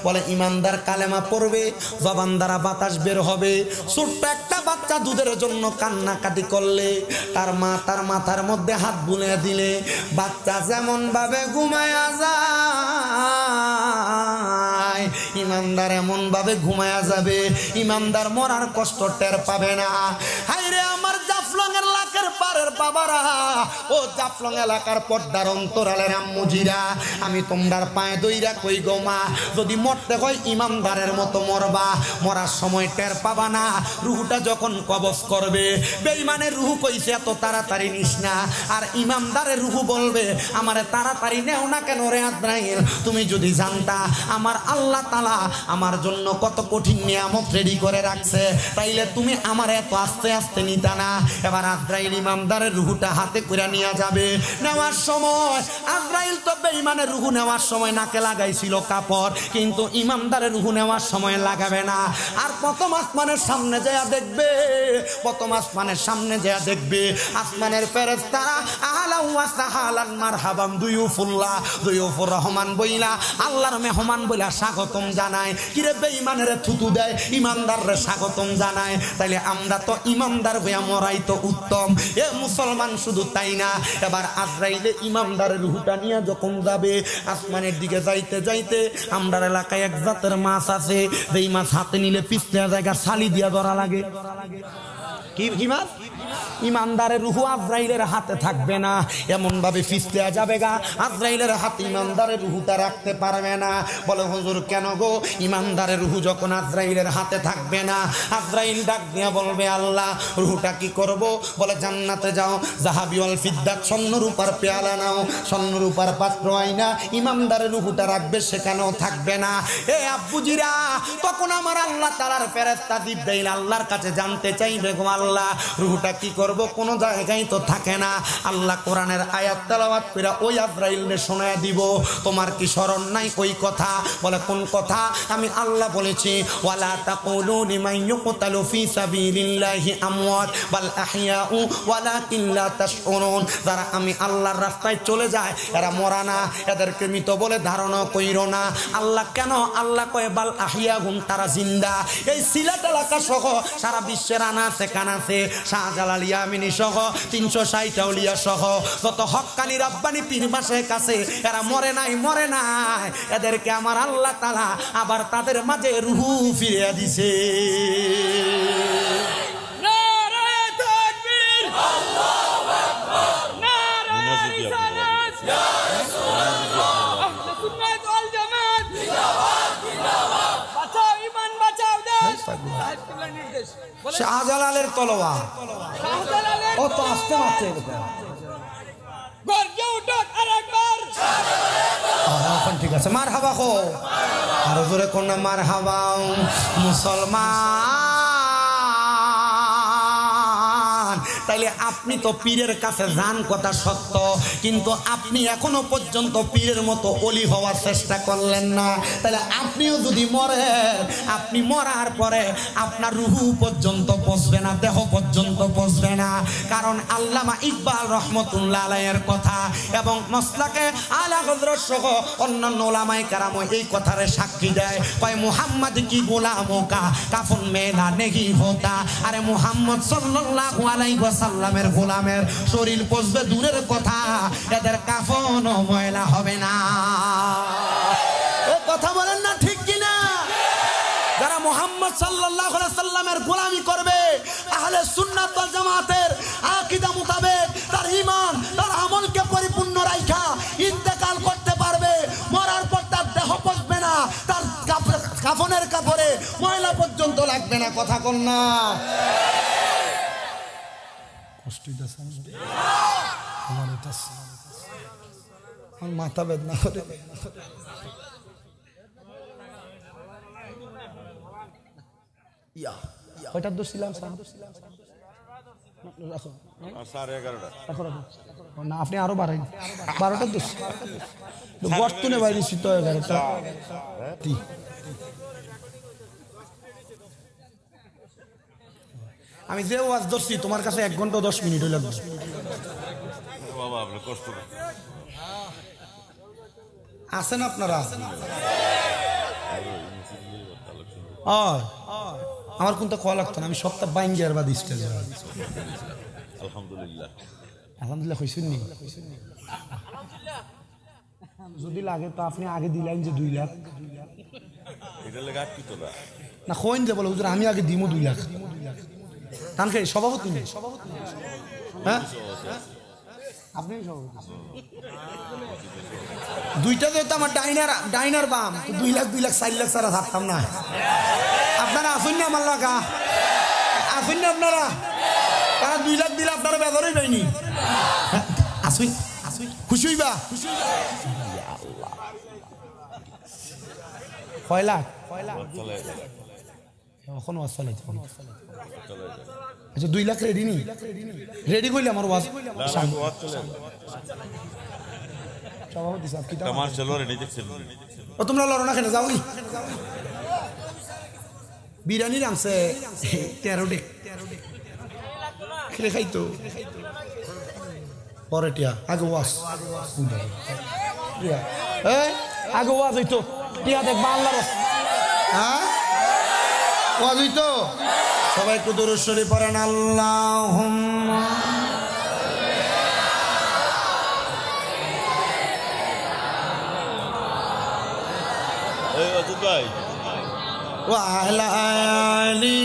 বলে? ইমানদার কালেমা পড়বে, জবান দ্বারা বাতাস বের হবে। ছোট্ট একটা বাচ্চা দুধের জন্য কান্নাকাটি করলে, তার মা তার মাথার মধ্যে হাত বুলে দিলে বাচ্চা যেমন ভাবে ঘুমায়া যায়, ইমানদার এমন ভাবে ঘুমায়া যাবে, ইমানদার মরার কষ্ট টের পাবে না। হায়রে আমার জাফলং এলাকার পারের বাবারা, ও জাফলং এলাকার পর্দার অন্তরালের আম্মুজিরা, আমি তোমরার পায়ে দইরা কই গো মা, যদি মরতে হয় ইমানদারের মতো মরবা। মরার সময় টের পাবা না, রুহুটা যখন কবজ করবে। বেঈমানের রুহু কইছে এত তাড়াতাড়ি নিস না, আর ইমানদারের রুহু বলবে আমারে তাড়াতাড়ি নেও না কেন রে আজরাইল। তুমি যদি জানতা আমার আল্লাহ তাআলা আমার জন্য কত কঠিন নিয়ামত রেডি করে রাখছে, তাইলে তুমি আমার এত আস্তে আস্তে নিতা না। এবার আজরাইল ইমানদারের রুহুটা হাতে করে নিয়ে যাবে। নেওয়ার সময় আজরাইল তো বেঈমানের রুহু নেওয়ার সময় নাকে লাগাইছিল কাপড়, কিন্তু ইমানদারের রুহু নেওয়ার সময় লাগাবে না। আর প্রথম আসমানের সামনে যায় দেখবে, প্রথম আসমানের সামনে যায় দেখবে আসমানের ফেরেশতারা আহলা ওয়া সাহালান মারহাবান দুয়ুফুল্লাহ, দুয়ুফুর রহমান বইলা আল্লাহর মেহমান বইলা স্বাগতম জানায়। কিরে বেঈমানের থুতু দেয়, ইমানদাররে স্বাগতম জানায়। তাইলে আমরা তো ইমানদার হইয়া মরাই তো উত্তম। এ মুসলমান শুধু তাই না, এবার আজরাইলে ইমানদারের রুহুটা নিয়ে যখন যাবে, আসমানের দিকে যাইতে যাইতে আমরার এলাকায় এক জাতের মাছ আছে, যেই মাছ হাতে নিলে পিছলে জায়গা ছালি দিয়া ধরা লাগে। কি মাছ? ইমানদারের রুহু আজরাইলের হাতে থাকবে না, এমন ভাবে ফিসলে যাবে গা, আজরাইলের হাতে ইমানদারের রুহুটা রাখতে পারবে না। বলে হুজুর কেন গো? ইমানদারের রুহু যখন আজরাইলের হাতে থাকবে না, আজরাইল ডাক দিয়ে বলবে আল্লাহ রুহুটা কি করব? বলে জান্নাতে যাও, যাহাবি ওয়াল ফিদ্দাত স্বর্ণরূপার পেয়ালা নাও, স্বর্ণরূপার পাত্র আইনা ইমানদারের রুহুটা রাখবে, সেখানেও থাকবে না। এ আব্বুজিরা, তখন আমার আল্লাহ তাআলার ফেরেশতা জিবরাইল আল্লাহর কাছে জানতে চাইবে গো আল্লাহ রুহুটা কি করব? কোন জায়গায় তো থাকে না। আল্লাহ কোরআনের আয়াত তেলাওয়াত করে ওই আজরাইলকে শোনায় দিব। তোমার কি স্মরণ নাই ওই কথা? বলে কোন কথা? আমি আল্লাহ বলেছি ওয়ালা তাকুলু লিমান ইউকতালু ফি সাবিলিল্লাহি আমওয়াত বাল আহইয়াউ ওয়ালাকিন লা তাশউরুন। যারা আমি আল্লাহর রাস্তায় চলে যায় এরা মরা না, এদেরকে মৃত বলে ধারণা কইরো না। আল্লাহ কেন? আল্লাহ কয় বাল আহইয়াহুম, তারা জিন্দা। এই সিলেট এলাকা সহ সারা বিশ্বের আনাচে কানাচে শাহজালাল ইয়ামিনী সহ 360 আউলিয়া সহ যত হক্কানি রাব্বানি পীর মাসের কাছে এরা মরে নাই, মরে নাই। এদেরকে আমার আল্লাহ তাআলা আবার তাদের মাঝে রুহু ফিরিয়ে দিছে। নারে তাকবীর, আল্লাহু আকবার, নারে রিসালাত, ইয়া রাসূলুল্লাহ, আহলে সুন্নাত ওয়াল জামাত জিন্দাবাদ, জিন্দাবাদ। বাঁচাও ইমান, বাঁচাও দেশ। শাহজালালের তলোয়ার, ও তো আসতে মারছে গর্জে উঠুক আরেকবার। এখন ঠিক আছে, মারহাবা হো, আরো জোরে কোন না মারহাবা। মুসলমান, তাইলে আপনি তো পীরের কাছে যান, কথা সত্য, কিন্তু আপনি এখনো পর্যন্ত পীরের মতো অলি হওয়ার চেষ্টা করলেন না। তাহলে আপনিও যদি মরেন, আপনি মরার পরে আপনার রুহু পর্যন্ত পৌঁছবে না, দেহ পর্যন্ত পৌঁছবে না। কারণ আল্লামা ইকবাল রহমতুল্লাহ আলাইহির কথা এবং মসলাকে আলা হযরত সহ অন্যান্য উলামায়ে কেরাম এই কথারে সাক্ষী দেয়। কয় মুহাম্মদ কি গোলামো কা কাফন মেলা নেহি হোতা। আরে মুহাম্মদ সাল্লাল্লাহু আলাইহি ওয়াসাল্লামের গোলামের শরীর পচবে দূরের কথা, এদের কাফনও ময়লা হবে না। এই কথা বলেন না ঠিক কিনা? যারা মুহাম্মদ সাল্লাল্লাহু আলাইহি ওয়াসাল্লামের গোলামি করবে, আহলে সুন্নাত ওয়াল জামাতের আকীদা মোতাবেক তার ঈমান তার আমলকে পরিপূর্ণ রাখা ইন্তেকাল করতে পারবে। মরার পর তার দেহ পচবে না, তার কাফনের কাপড়ে ময়লা পর্যন্ত লাগবে না। কথা কোন না? মাথা বেদনা করে ওইটার দোষ ছিলাম, না আপনি আরো বাড়াই 12টা 10 বর্তনে বাইরে শীত 11টা আমি যে ওয়াজ ধরছি তোমার কাছে 1 ঘন্টা 10 মিনিট হইল আছেন আপনারা আমার কোনটা খোয়া লাগতো না আমি সপ্তাহ বাইঙ্গিয়ার বাদ স্টেজে আলহামদুলিল্লাহ আলহামদুলিল্লাহ কইছেন নি যদি লাগে তো আপনি আগে দিলেন যে 2 লাখ এটা লাগা কি তোলা না কইন যে বলে হুজুর আমি আগে দিমু 2 লাখ তান কে সভাপতি নেই হ্যাঁ আপনি সভাপতি দুইটা তো আমার ডাইনার বাম 2 লাখ 4 লাখ ছাড়া থাকতাম না আপনারা আসুন না আমার লাগা আসুন না আপনারা তারা 2 লাখ দিলে আপনারা বেজারই পাইনি আসুন খুশি হইবা কয় লাখ এখন ওয়াজ চলে আচ্ছা 2 লাখ রেডি নি রেডি কইলে আমার ওয়াজ সভাপতি সাহেব কি তোমার চলো রেডি দেখছেন ও তোমরা লড়ো না কেন যাও বিরিয়ানি রামছে 13 ডে খেলে খাইতো পরে টিয়া আগে ওয়াজ আগে ওয়াজ হইতো টিয়া দেখবা আল্লাহর হ্যাঁ ওয়াজ হইতো সবাই একটু দরুদ শরীফ পড়েন আল্লাহুম্মা এই অজুদ ভাই ওয়া আলা আলি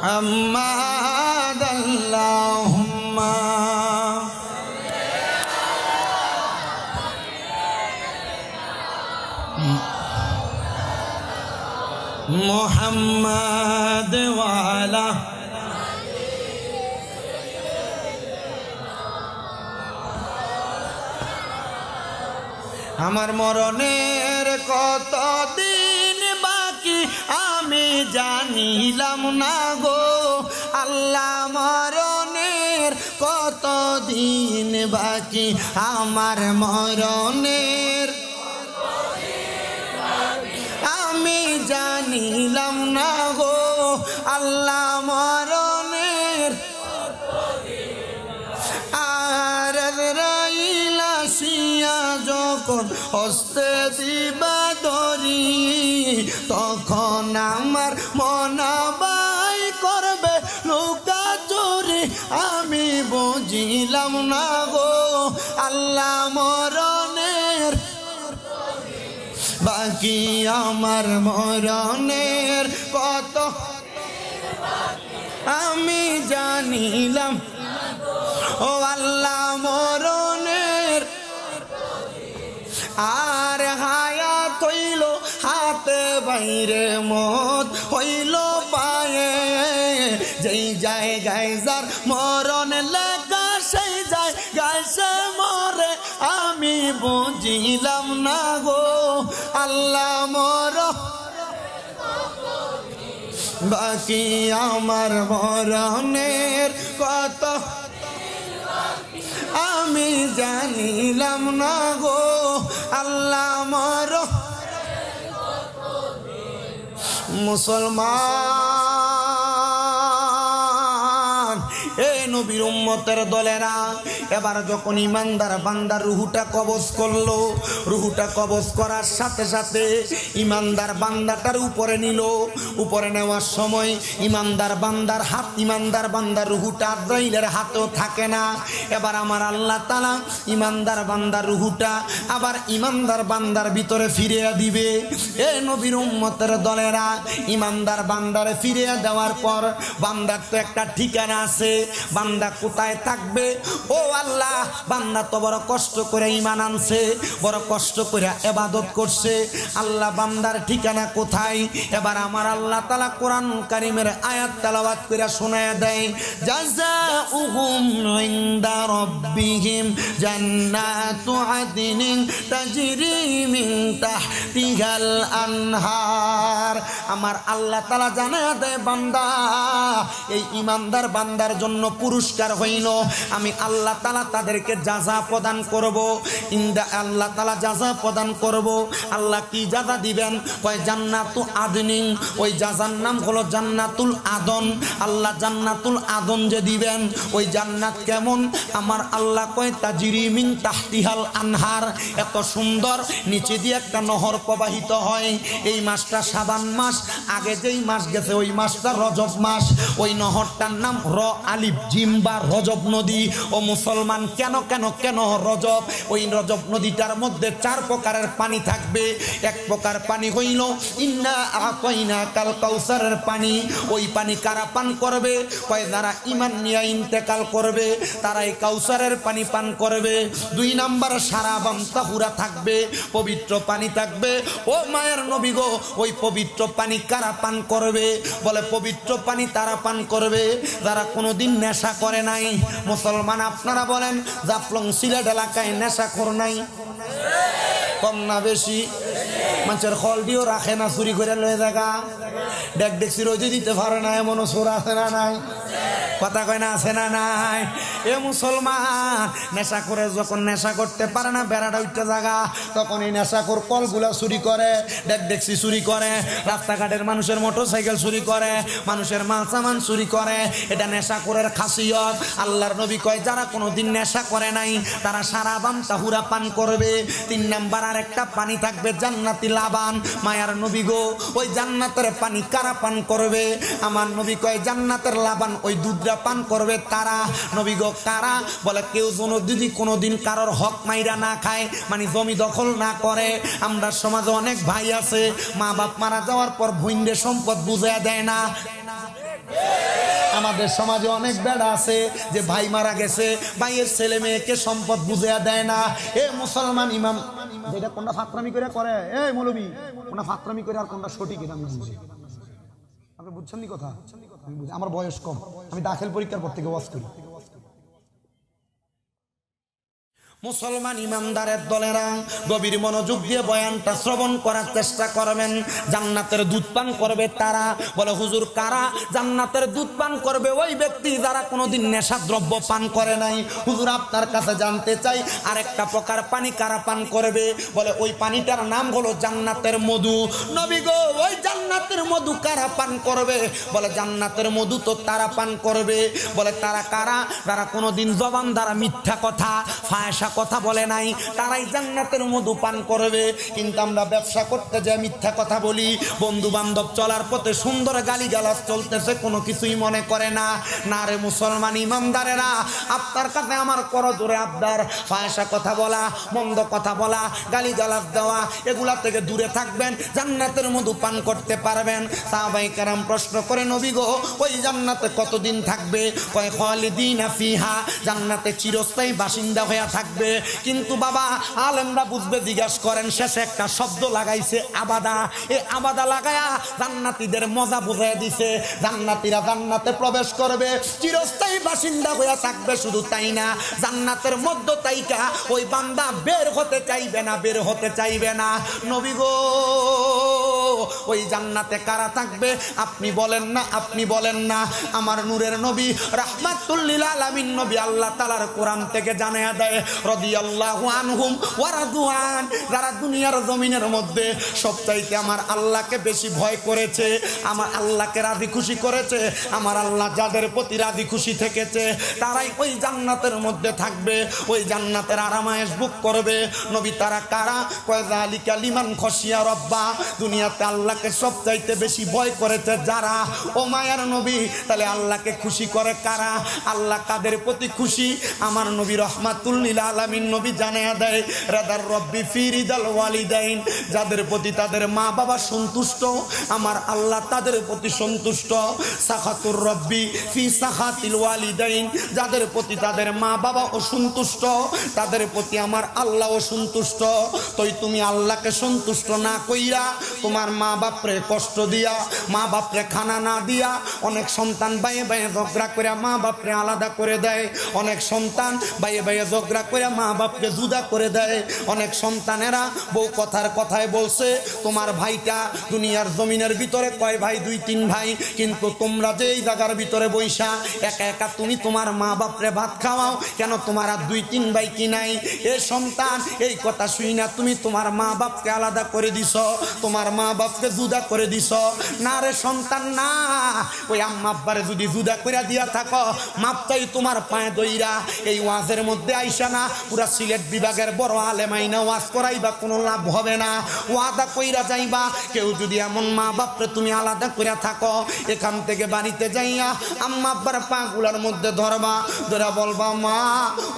محمد اللهم محمد وعلى আমার মরণের কত দিন বাকি আমি জানিলাম না গো আল্লাহ মরণের কত দিন বাকি আমার মরণের আমি জানিলাম না গো আল্লাহ মরণের আর রাইলাসিয়া যখন হস্তে দিবা ধরি তখন আমার মনাবাই করবে লুকা চুরি আমি বুঝিলাম না গো আল্লাহ মরণের বাকি আমার মরণের কত আমি জানিলাম ও আল্লাহ মরণের আর হায়াত হইল হাতে বাইরে মত হইল পায়ে যেই জায়গায় যার মরণ লেখা সেই জায়গায় সে মরে আমি বুঝিলাম না গো আল্লাহ মরণ বাকি আমার মরণের কত আমি জানিলাম না গো আল্লাহ মরণ মুসলমান এ নবীর উম্মতের দলেরা এবার যখন ইমানদার বান্দার রুহুটা কবজ করলো রুহুটা কবজ করার সাথে সাথে ইমানদার বান্দাটার উপরে নিল উপরে নেওয়ার সময় ইমানদার বান্দার রুহুটা আজরাইলের হাতেও থাকে না এবার আমার আল্লাহ তাআলা ইমানদার বান্দার রুহুটা আবার ইমানদার বান্দার ভিতরে ফিরিয়ে দিবে এ নবীর উম্মতের দলেরা ইমানদার বান্দারে ফিরিয়ে দেওয়ার পর বান্দার তো একটা ঠিকানা আছে বান্দা কোথায় থাকবে ও আল্লাহ, বান্দা তো বড় কষ্ট করে ঈমান আনছে, বড় কষ্ট করে ইবাদত করছে, আল্লাহ বান্দার ঠিকানা কোথায়? এবার আমার আল্লাহ তাআলা কোরআন কারীমের আয়াত তেলাওয়াত করে শোনায় দেয়, জাযাউহুম ইনদা রাব্বিহিম জান্নাতু আদনিন তাজরি মিন তাহতিহাল আনহার। আমার আল্লাহ তাআলা জানায় দেয়, বান্দা এই ঈমানদার বান্দার জন্য পুরস্কার হইল আমি আল্লাহ তাআলা তাদেরকে জাযা প্রদান করব। ইনদা আল্লাহ তাআলা জাযা প্রদান করব। আল্লাহ কি জাযা দিবেন? কয় জান্নাতু আদনিন, ওই জাযার নাম হলো জান্নাতুল আদন। আল্লাহ জান্নাতুল আদন যে দিবেন, ওই জান্নাত কেমন? আমার আল্লাহ কয় তাজরি মিন তাহতিহাল আনহার, এত সুন্দর, নিচে দিয়ে একটা নহর প্রবাহিত হয়। এই মাসটা শাবান মাস, আগে যেই মাস গেছে ওই মাসটা রজব মাস, ওই নহরটার নাম র আলিফ জিম বা রজব নদী। ও মুসলমান, কেন কেন কেন রজব? ওই রজব নদীটার মধ্যে 4 প্রকারের পানি থাকবে। এক প্রকার পানি হইল ইন্না আতাইনা কাল কাউসারের পানি। ওই পানি কারা পান করবে? কয় যারা ঈমান নিয়ে ইন্তেকাল করবে তারা এই কাউসারের পানি পান করবে। 2 নাম্বার সারাবান তাহুরা থাকবে, পবিত্র পানি থাকবে। ও মায়ের নবী গো, ওই পবিত্র পানি কারা পান করবে? বলে পবিত্র পানি তারা পান করবে যারা কোনোদিন নেশা করে নাই। মুসলমান আপনারা বলেন, জাফলং সিলেট এলাকায় নেশাখোর নাই? কম না বেশি? মানুষের খল দিয়েও রাখে না, চুরি করে লয়ে জায়গা ডেক ডেকসি রোজে দিতে পারে না, এমনও চোর আছে না নাই? কথা কয় না, আছে না নাই? এ মুসলমান, নেশা করে যখন নেশা করতে পারে না, বেড়াটা উঠতে জায়গা, তখন এই নেশাখোর কলগুলা চুরি করে, ডেক ডেকসি চুরি করে, রাস্তাঘাটের মানুষের মোটরসাইকেল চুরি করে, মানুষের মাল সামান চুরি করে। এটা নেশাখোরের খাসিয়ত। আল্লাহর নবী কয় যারা কোনোদিন নেশা করে নাই তারা সারাবান তাহুরা পান করবে। 3 নাম্বার আর একটা পানি থাকবে জান্নাতি লাবান। মায়ার নবী গো, ওই জান্নাতের পানি কারা পান করবে? আমার নবী কয় জান্নাতের লাবান, ওই দুধরা পান করবে তারা। নবী গো কারা? বলে কেউ যেন যদি কোনোদিন কারোর হক মাইরা না খায়, মানে জমি দখল না করে। আমরা সমাজে অনেক ভাই আছে, মা বাপ মারা যাওয়ার পর ভূইন্ডে সম্পদ বুঝাইয়া দেয় না। আমাদের সমাজে অনেক বেড়া আছে যে ভাই মারা গেছে, ভাইয়ের ছেলে মেয়েকে সম্পদ বুঝাইয়া দেয় না। এ মুসলমান ইমাম, যেটা কোনটা ফাতরামি করে, এই মৌলবী কোনটা ফাতরামি করে আর কোনটা সঠিক, এটা আমি বুঝি। আপনি বুঝছেন নি কথা? আমার বয়স কম, আমি দাখিল পরীক্ষার পর থেকে ওয়াজ করি। মুসলমান ইমানদারের দলেরা গভীর মনোযোগ দিয়ে বয়ানটা শ্রবণ করার চেষ্টা করবেন। জান্নাতের দুধ পান করবে তারা। বলে হুজুর কারা জান্নাতের দুধ পান করবে? ওই ব্যক্তি যারা কোনোদিন নেশা দ্রব্য পান করে নাই। হুজুর আপনার কাছে জানতে চাই আরেকটা প্রকার পানি কারা পান করবে? বলে ওই পানিটার নাম হলো জান্নাতের মধু। নবী গো, ওই জান্নাতের মধু কারা পান করবে? বলে জান্নাতের মধু তো তারা পান করবে। বলে তারা কারা? যারা কোনোদিন জবান দ্বারা মিথ্যা কথা, ফায়সা কথা বলে নাই, তারাই জান্নাতের মধু পান করবে। কিন্তু আমরা ব্যবসা করতে যাই মিথ্যা কথা বলি, বন্ধু বান্ধব চলার পথে সুন্দর গালিগালাজ চলতেছে, কোনো কিছুই মনে করে না। না রে মুসলমান ইমানদারেরা, আপনার কাছে আমার করজোরে আবদার, ফায়সা কথা বলা, মন্দ কথা বলা, গালিগালাজ দেওয়া, এগুলা থেকে দূরে থাকবেন, জান্নাতের মধু পান করতে পারবেন। সাহাবায়ে কেরাম প্রশ্ন করে, নবী গো ওই জান্নাতে কতদিন থাকবে? কয় খালিদিনা ফিহা, জান্নাতে চিরস্থায়ী বাসিন্দা হয়ে থাকবে। কিন্তু বাবা আলেমরা বুঝবে, জিজ্ঞাসা করেন, শেষে একটা শব্দ লাগাইছে আবাদা। এই আবাদা লাগায়া জান্নাতীদের মজা বুঝাই দিছে। জান্নাতীরা জান্নাতে প্রবেশ করবে, চিরস্থায়ী বাসিন্দা হয়ে থাকবে। শুধু তাই না, জান্নাতের মধ্য তাইকা ওই বান্দা বের হতে চাইবে না, বের হতে চাইবে না। নবী গো, ওই জান্নাতে কারা থাকবে? আপনি বলেন না, আপনি বলেন না। আমার নূরের নবী রাহমাতুল লিল আলামিন নবী আল্লাহ তাআলার কোরআন থেকে জানায়া দেয়, রাদিয়াল্লাহু আনহুম ওয়া রাদওয়ান, যারা দুনিয়ার জমিনের মধ্যে সবচাইতে আমার আল্লাহকে বেশি ভয় করেছে, আমার আল্লাহকে রাজি খুশি করেছে, আমার আল্লাহ যাদের প্রতি রাজি খুশি থেকেছে, তারাই ওই জান্নাতের মধ্যে থাকবে, ওই জান্নাতের আরামায়েশ ভোগ করবে। নবী তারা কারা? কয় যালিকা লিমান খশিয়া রাব্বা, দুনিয়াতে আল্লাহকে আল্লাহকে সবচাইতে বেশি ভয় করেছে যারা, ও মায়ার নবী তাহলে আল্লাহকে খুশি করে কারা? আল্লাহ কাদের প্রতি খুশি? আমার নবী রহমাতুল লিল আলামিন নবী জানিয়ে দেয়, রাদার রব্বি ফি রিদাল ওয়ালিদাইন, যাদের প্রতি তাদের মা বাবা সন্তুষ্ট আমার আল্লাহ তাদের প্রতি সন্তুষ্ট। সাখাতুর রব্বি ফি সাখাতিল ওয়ালিদাইন, যাদের প্রতি তাদের মা বাবা অসন্তুষ্ট তাদের প্রতি আমার আল্লাহ অসন্তুষ্ট। তুই তুমি আল্লাহকে সন্তুষ্ট না কইরা তোমার মা বাপরে কষ্ট দিয়া, মা বাপরে খানা না দিয়া, অনেক সন্তান বাইয়ে বাইয়ে ঝগড়া করে মা বাপরে আলাদা করে দেয়, অনেক সন্তান বাইয়ে বাইয়ে ঝগড়া করে মা বাপকে জুদা করে দেয়, অনেক সন্তানেরা বউ কথার কথায় বলছে তোমার ভাইটা দুনিয়ার জমিনের ভিতরে কয় ভাই? 2-3 ভাই, কিন্তু তোমরা যে এই জায়গার ভিতরে বৈশা একা একা তুমি তোমার মা বাপরে ভাত খাওয়াও কেন? তোমার আর 2-3 ভাই কি নাই? এ সন্তান এই কথা শুই না তুমি তোমার মা বাপকে আলাদা করে দিছ, তোমার মা বাপকে জুদা করে দিছ। না রে সন্তান না, ওই আম্মা আব্বারে যদি জুদা করে দিয়া থাকো মাপ চাই তোমার পায়ে দইরা। এই ওয়াজের মধ্যে আইসা না পুরা সিলেট বিভাগের বড় আলেমাইনা ওয়াজ করাইবা, কোনো লাভ হবে না। ওয়াদা কইরা যাইবা, কেউ যদি এমন মা বাপরে তুমি আলাদা করে থাকো এখান থেকে বাড়িতে যাইয়া আম্মা আব্বার পা গুলার মধ্যে ধরবা, ধরা বলবা মা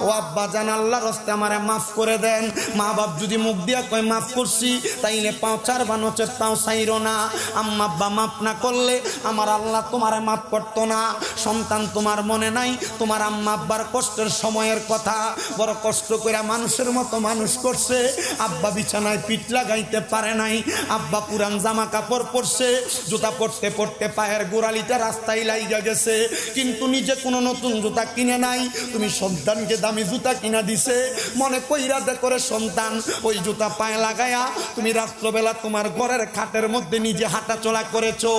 ও আব্বা জান আল্লাহর রাস্তে আমারে মাফ করে দেন। মা বাপ যদি মুখ দিয়া কয় মাফ করছি তাইলে পাও চারবা, নচেত পাও চাইরো না। আম্মা আব্বা মাফ না করলে আমার আল্লাহ তোমারে মাফ করতো না। সন্তান তোমার মনে নাই তোমার আম্মা আব্বার কষ্টের সময়ের কথা? বড় কষ্ট করে মানুষের মতো মানুষ করছে, আব্বা বিছানায় পিঠ লাগাইতে পারে নাই, আব্বা পুরান জামা কাপড় পরছে, জুতা পরতে পরতে পায়ের গোড়ালিটা রাস্তায় লাইগা গেছে, কিন্তু নিজে কোনো নতুন জুতা কিনে নাই। তুমি সন্তানকে দামি জুতা কিনা দিছে, মনে কইরা করে সন্তান ওই জুতা পায়ে লাগায়া তুমি রাত্রবেলা তোমার ঘরের খাটের মধ্যে নিজে হাঁটা চলা করেছো।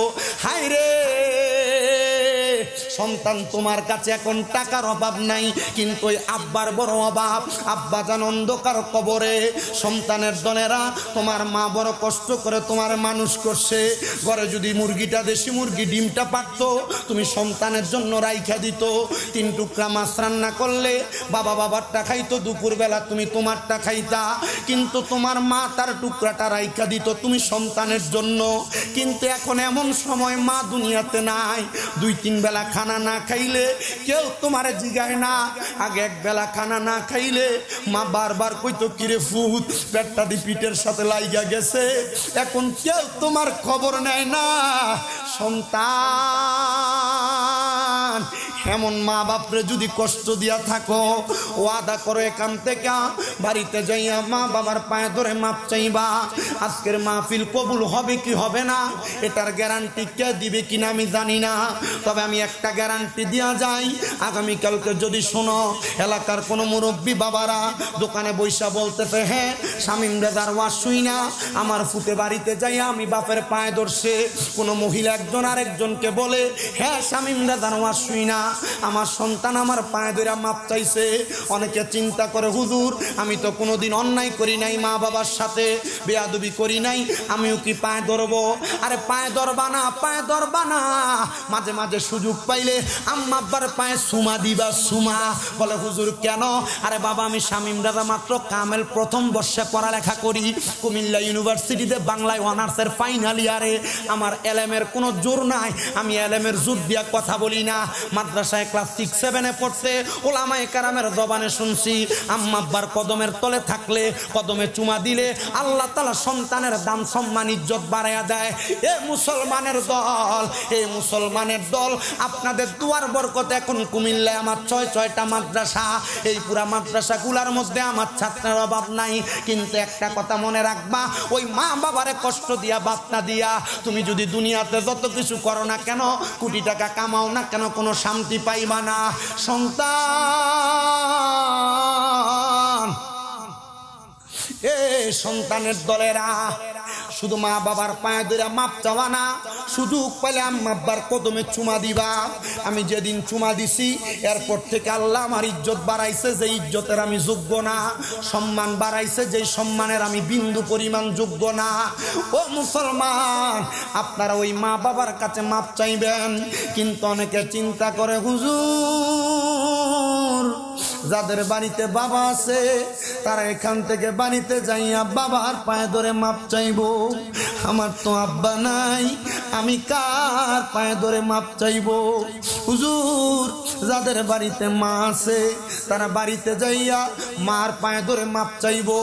হায় রে সন্তান তোমার কাছে এখন টাকার অভাব নাই, কিন্তু ওই আব্বার বড় অভাব। আব্বা জান অন্ধকার কবরে, সন্তানের দলেরা তোমার মা বড় কষ্ট করে তোমার মানুষ করছে। ঘরে যদি মুরগিটা দেশি মুরগি ডিমটা পারতো তুমি সন্তানের জন্য রাইখা দিত। 3 টুকরা মাছ রান্না করলে বাবারটা খাইতো, দুপুরবেলা তুমি তোমারটা খাইতা, কিন্তু তোমার মা তার টুকরাটা রাইখা দিত তুমি সন্তানের জন্য। কিন্তু এখন এমন সময় মা দুনিয়াতে নাই, 2-3 বেলা খানা না খাইলে কেউ তোমারে জিগায় না। আগে 1 বেলা খানা না খাইলে মা বারবার কইতো কিরে ফুত পেটটা দি পিঠের সাথে লাইগা গেছে, এখন কেউ তোমার খবর নেয় না। সন্তান এমন মা বাপরে যদি কষ্ট দিয়া থাকো, ওয়াদা করো এখান থেকে বাড়িতে যাইয়া মা বাবার পায়ে ধরে মাপ চাইবা। আজকের মাহফিল কবুল হবে কি হবে না এটার গ্যারান্টি কে দিবে কিনা আমি জানি না, তবে আমি একটা গ্যারান্টি দিয়া যাই, আগামীকালকে যদি শোনো এলাকার কোনো মুরব্বী বাবারা দোকানে বৈশা বলতেছে হ্যাঁ শামীম রেজার ওয়াজ শুই না আমার ফুতে বাড়িতে যাইয়া আমি বাপের পায়ে ধরছে, কোনো মহিলা একজন আরেকজনকে বলে হ্যাঁ শামীম রেজার ওয়াজ শুই না আমার সন্তান আমার পায়ে ধরে মাপ চাইছে, অনেকে চিন্তা করে হুজুর আমি তো কোনোদিন অন্যায় করি নাই, মা বাবার সাথে বেয়াদবি করি নাই, আমিও কি পায়ে ধরবো? আরে পায়ে ধরবা না, পায়ে ধরবা না, মাঝে মাঝে সুযোগ পাইলে আম্মা আব্বার পায়ে সুমা দিবা, সুমা। বলে হুজুর কেন? আরে বাবা আমি শামীম রাজা মাত্র কামেল প্রথম বর্ষে পড়ালেখা করি, কুমিল্লা ইউনিভার্সিটিতে বাংলায় অনার্সের ফাইনাল ইয়ারে, আমার এলএমের কোনো জোর নাই, আমি এলএমের জোর দিয়া কথা বলি না। মাদ্রাসায় ক্লাস 6-7 পড়তে ওলামায়ে কেরামের জবানে শুনছি আম্মা আব্বার কদমের তলে থাকলে, কদমে চুমা দিলে আল্লাহ তাআলা সন্তানের দাম সম্মান ইজ্জত বাড়ায়া দেয়। এ মুসলমানের দল, এই মুসলমানের দল আপনাদের দুয়ার বরকতে এখন কুমিল্লায় আমার 6টা মাদ্রাসা, এই পুরা মাদ্রাসাগুলোর মধ্যে আমার ছাত্রের অভাব নাই। কিন্তু একটা কথা মনে রাখবা, ওই মা বাবারে কষ্ট দিয়া বাপ না দিয়া তুমি যদি দুনিয়াতে যত কিছু করো না কেন, কোটি টাকা কামাও না কেন, কোনো শান্তি পাইবা না। সন্তান এ সন্তানের দলেরা শুধু মা বাবার পায়ে ধরে মাপ চাওয়া না, সুযোগ পেলে আম্মা আব্বার কদমে চুমা দিবা। আমি যেদিন চুমা দিছি এরপর থেকে আল্লাহ আমার ইজ্জত বাড়াইছে, যে ইজ্জতের আমি যোগ্য না, সম্মান বাড়াইছে যে সম্মানের আমি বিন্দু পরিমাণ যোগ্য না। ও মুসলমান আপনারা ওই মা বাবার কাছে মাপ চাইবেন, কিন্তু অনেকে চিন্তা করে হুজুর যাদের বাড়িতে বাবা আছে তারা এখান থেকে বাড়িতে যাইয়া বাবার পায়ে ধরে মাপ চাইবো। আমার তো আব্বা নাই, আমি কার পায়ে ধরে মাপ চাইবো? হুজুর, যাদের বাড়িতে মা আছে তারা বাড়িতে যাইয়া মার পায়ে ধরে মাপ চাইবো।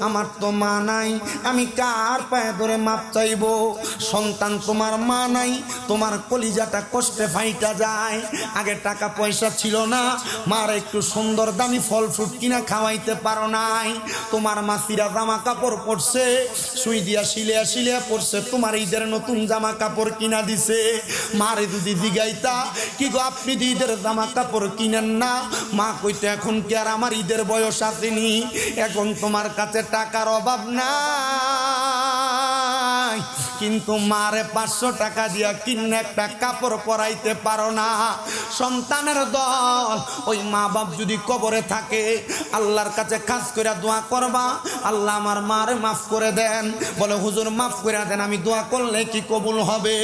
আমার তো মা নাই, আমি কার পায়ে ধরে মাপ চাইবো? সন্তান, তোমার মা নাই, তোমার কলিজাটা কষ্টে ফাইটা যায়। আগে টাকা পয়সা ছিল না, মার একটু সুন্দর দামি ফল ফ্রুট কিনা খাওয়াইতে পারো নাই। তোমার মা চিরা জামা কাপড় পরছে, সুই দিয়া শিলিয়া শিলিয়া পরছে, তোমার ঈদের নতুন জামা কাপড় কিনা দিছে। মারে যদি জিগাইতা, কি গো আপনি ঈদের জামা কাপড় কিনেন না? মা কইতে এখন কি আর আমার ঈদের বয়স আসেনি, এখন তোমার কাছে টাকার অভাব নাই, কিন্তু মারে 500 টাকা দিয়া কিনে একটা কাপড় পরাইতে পারো না। সন্তানের দল, ওই মা বাপ যদি কবরে থাকে আল্লাহর কাছে খাস করে দোয়া করবা, আল্লাহ আমার মারে মাফ করে দেন। বলে হুজুর মাফ করে দেন, আমি দোয়া করলে কি কবুল হবে?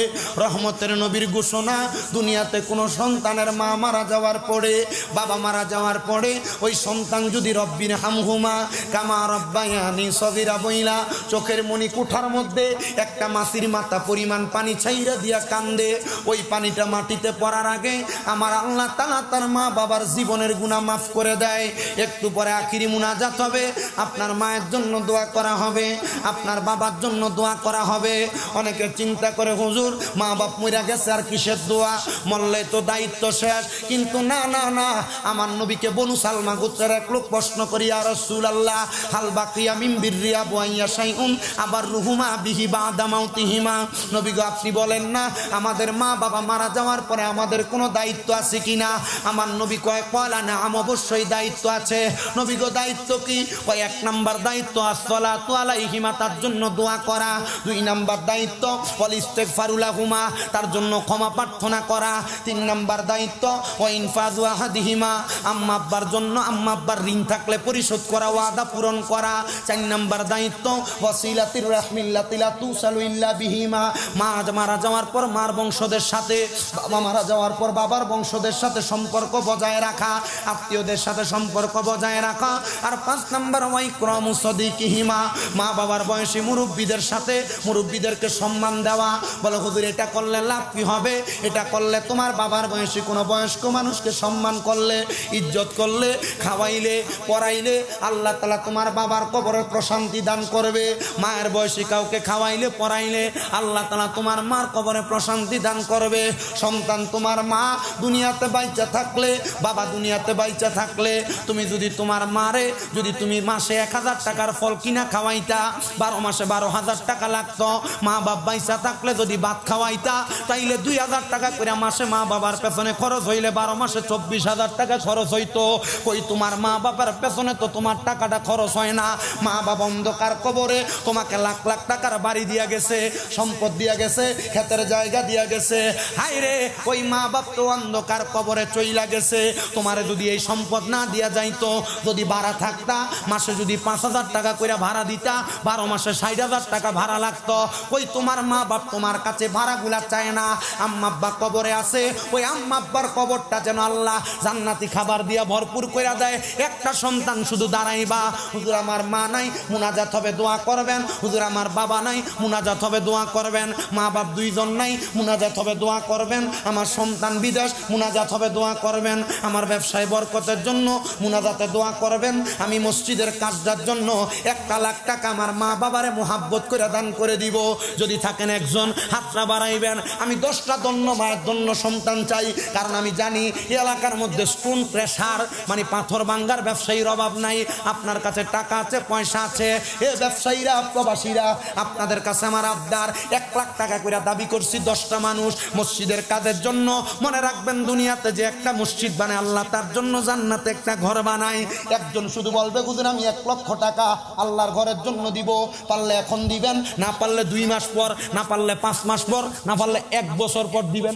রহমতের নবীর ঘোষণা, দুনিয়াতে কোনো সন্তানের মা মারা যাওয়ার পরে, বাবা মারা যাওয়ার পরে ওই সন্তান যদি রব্বির হামহুমা কামা রব্বায়ানি সগীরা বইলা চোখের মনি কুঠার মধ্যে একটা মাছির মাথা পরিমাণ পানি ছাইরা দিয়া কান্দে, ওই পানিটা মাটিতে পড়ার আগে আমার আল্লাহ তাআলা তার মা বাবার জীবনের গুনাহ মাফ করে দেয়। একটু পরে আখিরি মুনাজাত হবে, আপনার মায়ের জন্য দোয়া করা হবে, আপনার বাবার জন্য দোয়া করা হবে। অনেকে চিন্তা করে হুজুর মা বাপ মরে গেছে আর কিসের দোয়া, মরলে তো দায়িত্ব শেষ। কিন্তু না না না, আমার নবীকে বনু সালমা গোত্রের এক লোক প্রশ্ন করি, ইয়া রাসূলুল্লাহ হাল বাকিয়া মিন বিররিয়া বুয়াইয়া শাইউন আবার রুহুমা বিহি বাদা মাউতিহিমা। নবী গো আপনি বলেন না আমাদের মা বাবা মারা যাওয়ার পরে আমাদের কোনো দায়িত্ব আছে কিনা? আমার নবী কয় কলা না, অবশ্যই দায়িত্ব আছে। নবী গো দায়িত্ব কি? কয় 1 নাম্বার দায়িত্ব আসসালাতু আলাইহিমা, তার জন্য দোয়া করা। 2 নাম্বার দায়িত্ব ওয়াল ইস্তিগফারু লাহুমা, তার জন্য ক্ষমা প্রার্থনা করা। 3 নাম্বার দায়িত্ব ওয়া ইনফাযু আহাদিহিমা, আম্মা আব্বার জন্য আম্মা আব্বার ঋণ থাকলে পরিশোধ করা, ওয়াদা পূরণ করা। 4 নাম্বার দায়িত্ব ওয়াসিলাতির রাহমিল্লাতি লা তুসালু ইল্লা বিহিমা, মা মারা যাওয়ার পর মার বংশদের সাথে, বাবা মারা যাওয়ার পর বাবার বংশদের সাথে সম্পর্ক বজায় রাখা, আত্মীয়দের সাথে সম্পর্ক বজায় রাখা। আর 5 নাম্বার ওয়াইক্রামু সাদিকিহিমা, মা বাবার বয়সী মুরব্বীদের সাথে মুরব্বীদেরকে সম্মান দেওয়া। বলে হুজুর এটা করলে লাভ কি হবে? এটা করলে তোমার বাবার বয়সী কোনো বয়স্ক মানুষকে সম্মান করলে, ইজ্জত করলে, খাওয়াইলে, পড়াইলে আল্লাহ তাআলা তোমার বাবার কবরে প্রশান্তি দান করবে। মায়ের বয়সী কাউকে খাওয়াইলে পড়াইলে আল্লাহ তাআলা তোমার মার কবরে প্রশান্তি দান করবে। সন্তান, তোমার মা দুনিয়াতে বাইচা থাকলে, বাবা দুনিয়াতে বাইচা থাকলে, তুমি যদি তোমার মারে যদি তুমি মাসে 1000 টাকার ফল কিনা খাওয়াইতা, 12 মাসে 12,000 টাকা লাগতো। মা বাপ বাইচা থাকলে যদি ভাত খাওয়াইতা, তাইলে 2000 টাকা করে মাসে মা বাবার পেছনে খরচ হইলে 12 মাসে 24,000 টাকা খরচ হইতো। কই তোমার মা বাবার পেছনে তো তোমার টাকাটা খরচ হয় না। মা বাবা অন্ধকার কবরে তোমাকে লাখ লাখ টাকার বাড়ি দিয়া গেছে, সম্পদ দিয়া গেছে, ক্ষেতের জায়গা দিয়া গেছে। হায় রে, ওই মা বাপ তো অন্ধকার কবরে চইলা গেছে। তোমারে যদি এই সম্পদ না দিয়া যাইতো, যদি ভাড়া থাকতা, মাসে যদি 5,000 টাকা করে ভাড়া দিতা, 12 মাসে 60,000 টাকা ভাড়া লাগতো। ওই তোমার মা বাপ তোমার কাছে ভাড়াগুলা চায় না। আম্মা আব্বা কবরে আছে, ওই আম্মা আব্বার কবরটা যেন আল্লাহ জান্নাতি খাবার দিয়া ভরপুর করে দেয়। একটা সন্তান শুধু দাঁড়াইবা, হুজুর আমার মা নাই, মুনাজাত হবে দোয়া করবেন। হুজুর আমার বাবা নাই, মুনাজাত হবে দোয়া করবেন। মা বাপ 2 জন নাই, মুনাজাত হবে দোয়া করবেন। আমার সন্তান বিদেশ, মুনাজাত হবে দোয়া করবেন। আমার ব্যবসায় বরকতের জন্য মুনাজাতে দোয়া করবেন। আমি মসজিদের কাজটার জন্য 1 লাখ টাকা আমার মা বাবারে মোহাব্বত করে দান করে দিব। যদি থাকেন একজন হাতটা বাড়াইবেন। আমি 10টা দন্য মায়ের দন্য সন্তান চাই, কারণ আমি জানি এই এলাকার মধ্যে স্টোন প্রেসার মানে পাথর ভাঙ্গার ব্যবসায়ীর অভাব নাই। আপনার কাছে টাকা আছে, পয়সা আছে, এ ব্যবসায়ীরা প্রবাসীরা আপনাদের কাছে আমার আবদার 1 লাখ টাকা করে দাবি করছি 10টা মানুষ মসজিদের কাজের জন্য। মনে রাখবেন দুনিয়াতে যে একটা মসজিদ বানায় আল্লাহ তার জন্য জান্নাতে একটা ঘর বানায়। একজন শুধু বলবে হুজুর আমি 1 লক্ষ টাকা আল্লাহর ঘরের জন্য দিব, পারলে এখন দিবেন, না পারলে 2 মাস পর, না পারলে 5 মাস পর, না পারলে 1 বছর পর দিবেন।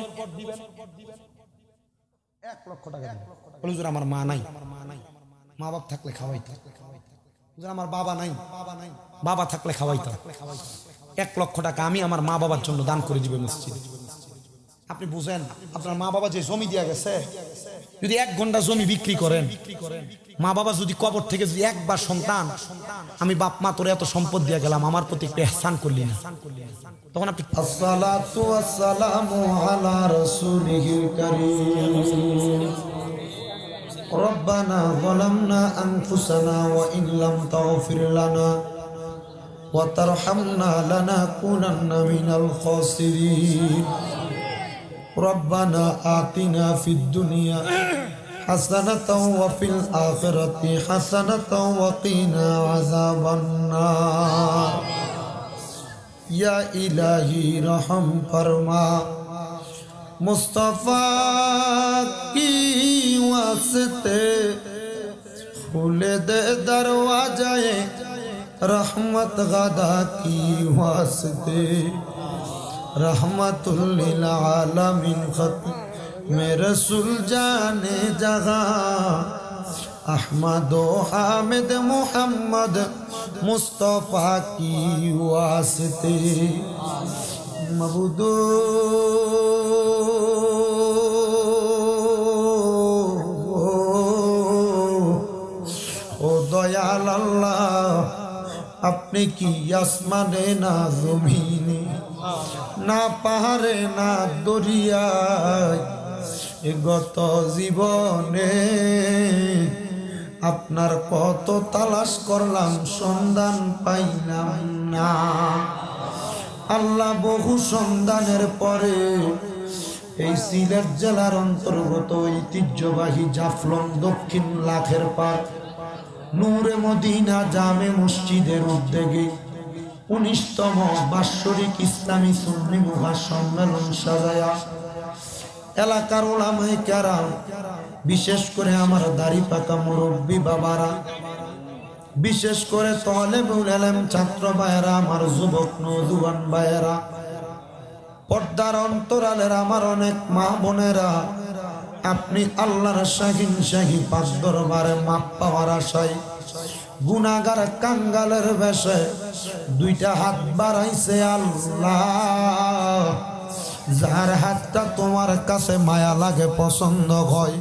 1 লক্ষ টাকা হুজুর আমার মা নাই, মা বাপ থাকলে খাওয়াইতো। হুজুর আমার বাবা নাই, বাবা থাকলে খাওয়াইতো। 1 লক্ষ টাকা আমি আমার মা বাবার জন্য দান করে দিবে মসজিদে। আপনি বুঝেন, আপনার মা বাবা যে জমি দিয়া গেছে যদি 1 ঘন্টা জমি বিক্রি করেন, মা বাবা যদি কবর থেকে যদি একবার সন্তান, আমি বাপ মা তোর এত সম্পদ দিয়ে গেলাম, আমার প্রতি একটু ইহসান করলি না, তখন আপনি আসসালাতু ওয়াসসালামু আলা রাসূলিহিল কারীম রব্বানা যালামনা আনফুসানা ওয়া ইন লাম তাগফির লানা ওয়া তারহামনা লানাকুনান্না মিনাল খাসিরিন রব্বানা আতিনা ফিদ দুনিয়া হাসানাতাও ওয়া ফিল আখিরাতি হাসানাতাও ওয়া কিনা আযাবান নার। या इलाही रहम फरमा मुस्तफा की वास्ते खुले दे दरवाज़े रहमत गदा की वास्ते रहमतुल लिल आलमीन खत में रसूल जाने जगह अहमद हामिद मोहम्मद मुस्तफ़ा की वास्ते मबूदो ओ दयाल अल्लाह अपने की आसमाने ना ज़मीने ना पहाड़े ना दरियाय गत जीवने আপনার কত তালাশ করলাম সন্ধান পাইলাম না। আল্লাহ বহু সন্ধানের পরে এই সিলেট জেলার অন্তর্গত ঐতিহ্যবাহী জাফলং দক্ষিণ লাখের পাড় নূরে মদিনা জামে মসজিদের উদ্যোগে 19তম বাৎসরিক ইসলামী সুন্নি মহাসম্মেলন সাজায়া এলাকার উলামায়ে কেরাম, বিশেষ করে আমার দাড়ি পাকা মুরব্বী বাবারা, বিশেষ করে তালেবুল ইলম ছাত্র ভাইয়েরা, আমার যুবক নওজোয়ান ভাইয়েরা, পর্দার অন্তরালের আমার অনেক মা বোনেরা, আপনি আল্লাহর শাহিন শাহী পাক দরবারে মাপ পাওয়ার আশায় গুনাহগার কাঙ্গালের বেশে 2টা হাত বাড়াইছে আল্লাহ। যার হাতটা তোমার কাছে মায়া লাগে, পছন্দ হয়,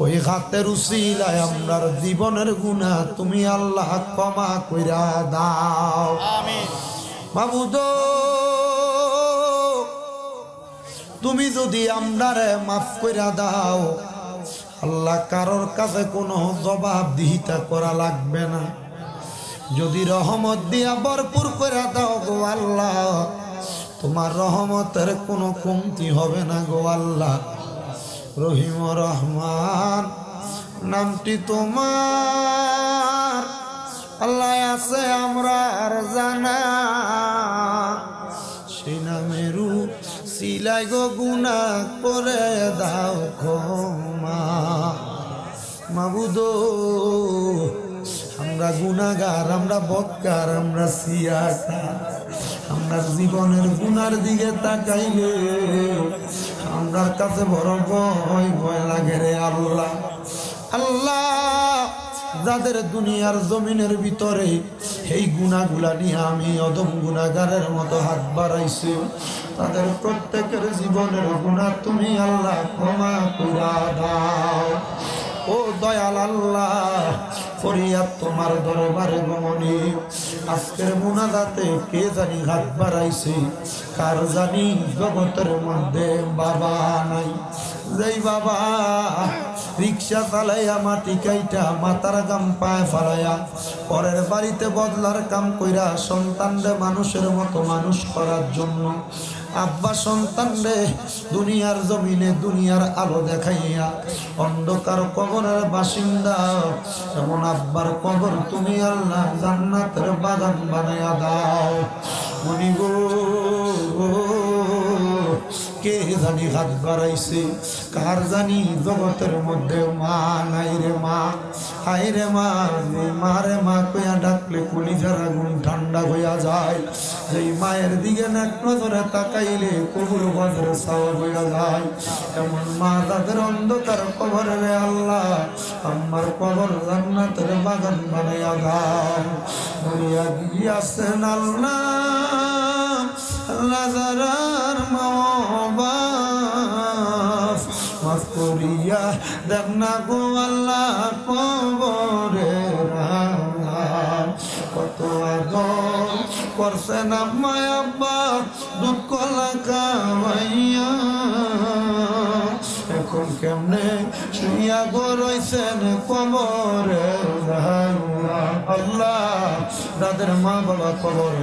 ওই হাতের উসিলায় আমরার জীবনের গুনাহ তুমি আল্লাহ ক্ষমা কইরা দাও। আমিন। মাবুদ তুমি যদি আমরারে মাফ কইরা দাও, আল্লাহ কারোর কাছে কোনো জবাবদিহিতা করা লাগবে না। যদি রহমত দিয়া ভরপুর কইরা দাও গো আল্লাহ, তোমার রহমতের কোনো কমতি হবে না গো আল্লাহ। রহিম রহমান নামটি তোমার আল্লাহ আছে আমরা আর জানা, সেই নামেরু সিলাই গো গুনাহ করে দাও ক্ষমা। মাবুদ আমরা গুনাহগার, আমরা বদকার, আমরা সিয়াকার, আমরা জীবনের গুনার দিকে তাকাইলে আমরার কাছে বড় ভয় লাগে রে আল্লাহ। আল্লাহ যাদের দুনিয়ার জমিনের ভিতরে এই গুনাহগুলা নিয়ে আমি অদম গুনাহগারের মতো হাত বাড়াইছি, তাদের প্রত্যেকের জীবনের গুনাহ তুমি আল্লাহ ক্ষমা কইরা দাও। ও দয়াল আল্লাহ, ফরিয়াদ তোমার দরবারে গমনে আজকের মুনাজাতে কে জানি হাত বাড়াইছে, কার জানি জগতের মধ্যে বাবা নাই, যেই বাবা রিক্সা চালাইয়া মাটি কাইটা মাথার গাম পায়ে ফালাইয়া পরের বাড়িতে বদলার কাম কইরা সন্তানরে মানুষের মতো মানুষ করার জন্য আব্বা সন্তানরে দুনিয়ার জমিনে দুনিয়ার আলো দেখাইয়া অন্ধকার কবরের বাসিন্দা, এমন আব্বার কবর তুমি আল্লাহ জান্নাতের বাগান বানাইয়া দাও। মনি গো কে জানি হাত বাড়াইছে, কার জানি জগতের মধ্যে মা নাই রে মা, হাই রে মা, মারে মা কইয়া ডাকলে কলিজার আগুন ঠান্ডা হইয়া যায়। যেই মায়ের দিকে এক নজরে তাকাইলে কবুল বজরে সাওয়া হইয়া যায়, এমন মা তাদের অন্ধকার কবরে রে আল্লাহ আমার কবর জান্নাতের বাগান বানাইয়া দাও। মরিয়া গিয়াছেন আল্লাহ লাজারার মাওবাফ মাফ করিয়া দেখ না গো আল্লাহ কবরে কত আদর করছেন আম্মায় আব্বা দুধ কলা খাওয়াইয়া এখন কেমনে শুইয়া গো রইছেন কবরে আল্লাহ তাদের মা বাবা কবর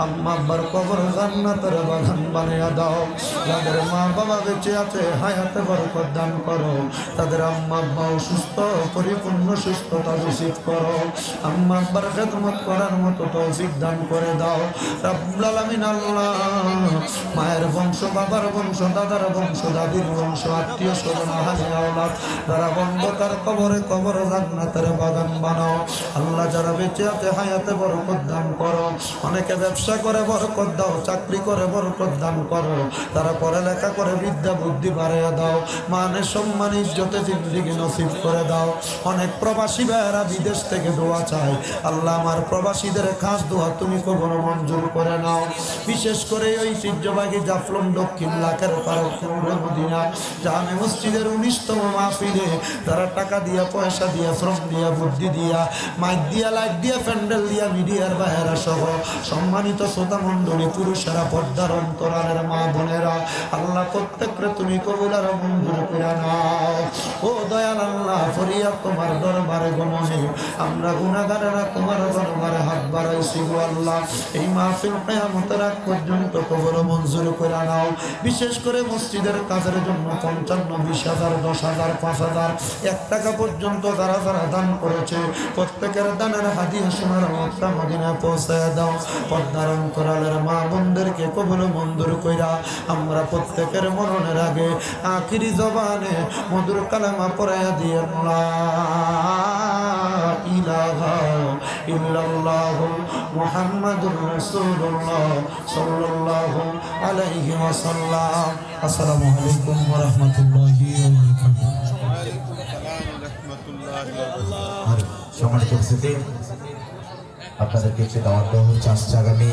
আম্মা আব্বার কবর জান্নাতের বাগান বানিয়ে দাও যাদের মা বাবা বেঁচে আছে হায়াতে বরকত দান করো তাদের আম্মা আব্বা অসুস্থ পরিপূর্ণ সুস্থতা নসিব করো আম্মা আব্বার খেদমত করার মতো তৌফিক দান করে দাও রব্বুল আলামিন আল্লাহ মায়ের বংশ বাবার বংশ দাদার বংশ দাদির বংশ আত্মীয় স্বজন আহলে আওলাদ যারা অন্ধকার কবরে কবর জান্নাতের বাগান বানাও আল্লাহ যারা বেঁচে আছে হায়াতে বরকত দান করো অনেকে ব্যবসা করে বরকত দাও চাকরি করে বরকত দান করো তারা পড়ালেখা করে বিদ্যা বুদ্ধি বাড়িয়ে দাও মানের সম্মান ইজ্জতে জিন্দেগি নসিব করে দাও অনেক প্রবাসী ভাইয়েরা বিদেশ থেকে দোয়া চায় আল্লাহ আমার প্রবাসীদের খাস দোয়া তুমি কবর মঞ্জুর করে নাও বিশেষ করে ঐতিহ্যবাহী জাফলং দক্ষিণ লাখের মদিনা জামে মসজিদের 19তম মাহফিলে তারা টাকা দিয়া পয়সা দিয়া শ্রম দিয়া বুদ্ধি দিয়া মাইক দিয়া লাইট দিয়া প্যান্ডেল দিয়া মিডিয়ার ভাইয়েরা সহ সম্মানিত শ্রোতা মণ্ডলী পুরুষেরা পর্দার অন্তরালের মা বোনেরা আল্লাহ প্রত্যেককে তুমি কবুল আর মঞ্জুর করে নাও ও দয়াল আল্লাহ ফরিয়াদ তোমার দরবারে গমনে আমরা গুনাহগারেরা তোমার দরবারে হাত বাড়াইছি গো আল্লাহ এই মাহফিল কিয়ামতের আগ পর্যন্ত কবুল মঞ্জুর করে নাও বিশেষ করে মসজিদের কাজের জন্য 55 20,000 10,000 5,000 1 টাকা পর্যন্ত যারা যারা দান করেছে প্রত্যেকের দানের হাদিয়া সোনার মক্কা মদিনায় পৌঁছায় দাও পর্দার অন্তরালের মা বোনদেরকে কবুল মঞ্জুর কইরা আমরা প্রত্যেকের মরণের আগে আখিরি জবানে মধুর কালেমা পড়াইয়া দিয়ে লা ইলাহা ইল্লাল্লাহ মুহাম্মাদুর রাসূলুল্লাহ সাল্লাল্লাহু আলাইহি ওয়াসাল্লাম আসসালামু আলাইকুম ওয়া রাহমাতুল্লাহি ওয়া বারাকাতুহু সম্মানিত উপস্থিতি আপনাদেরকে একটি দাওয়াত দেওয়া হচ্ছে আগামী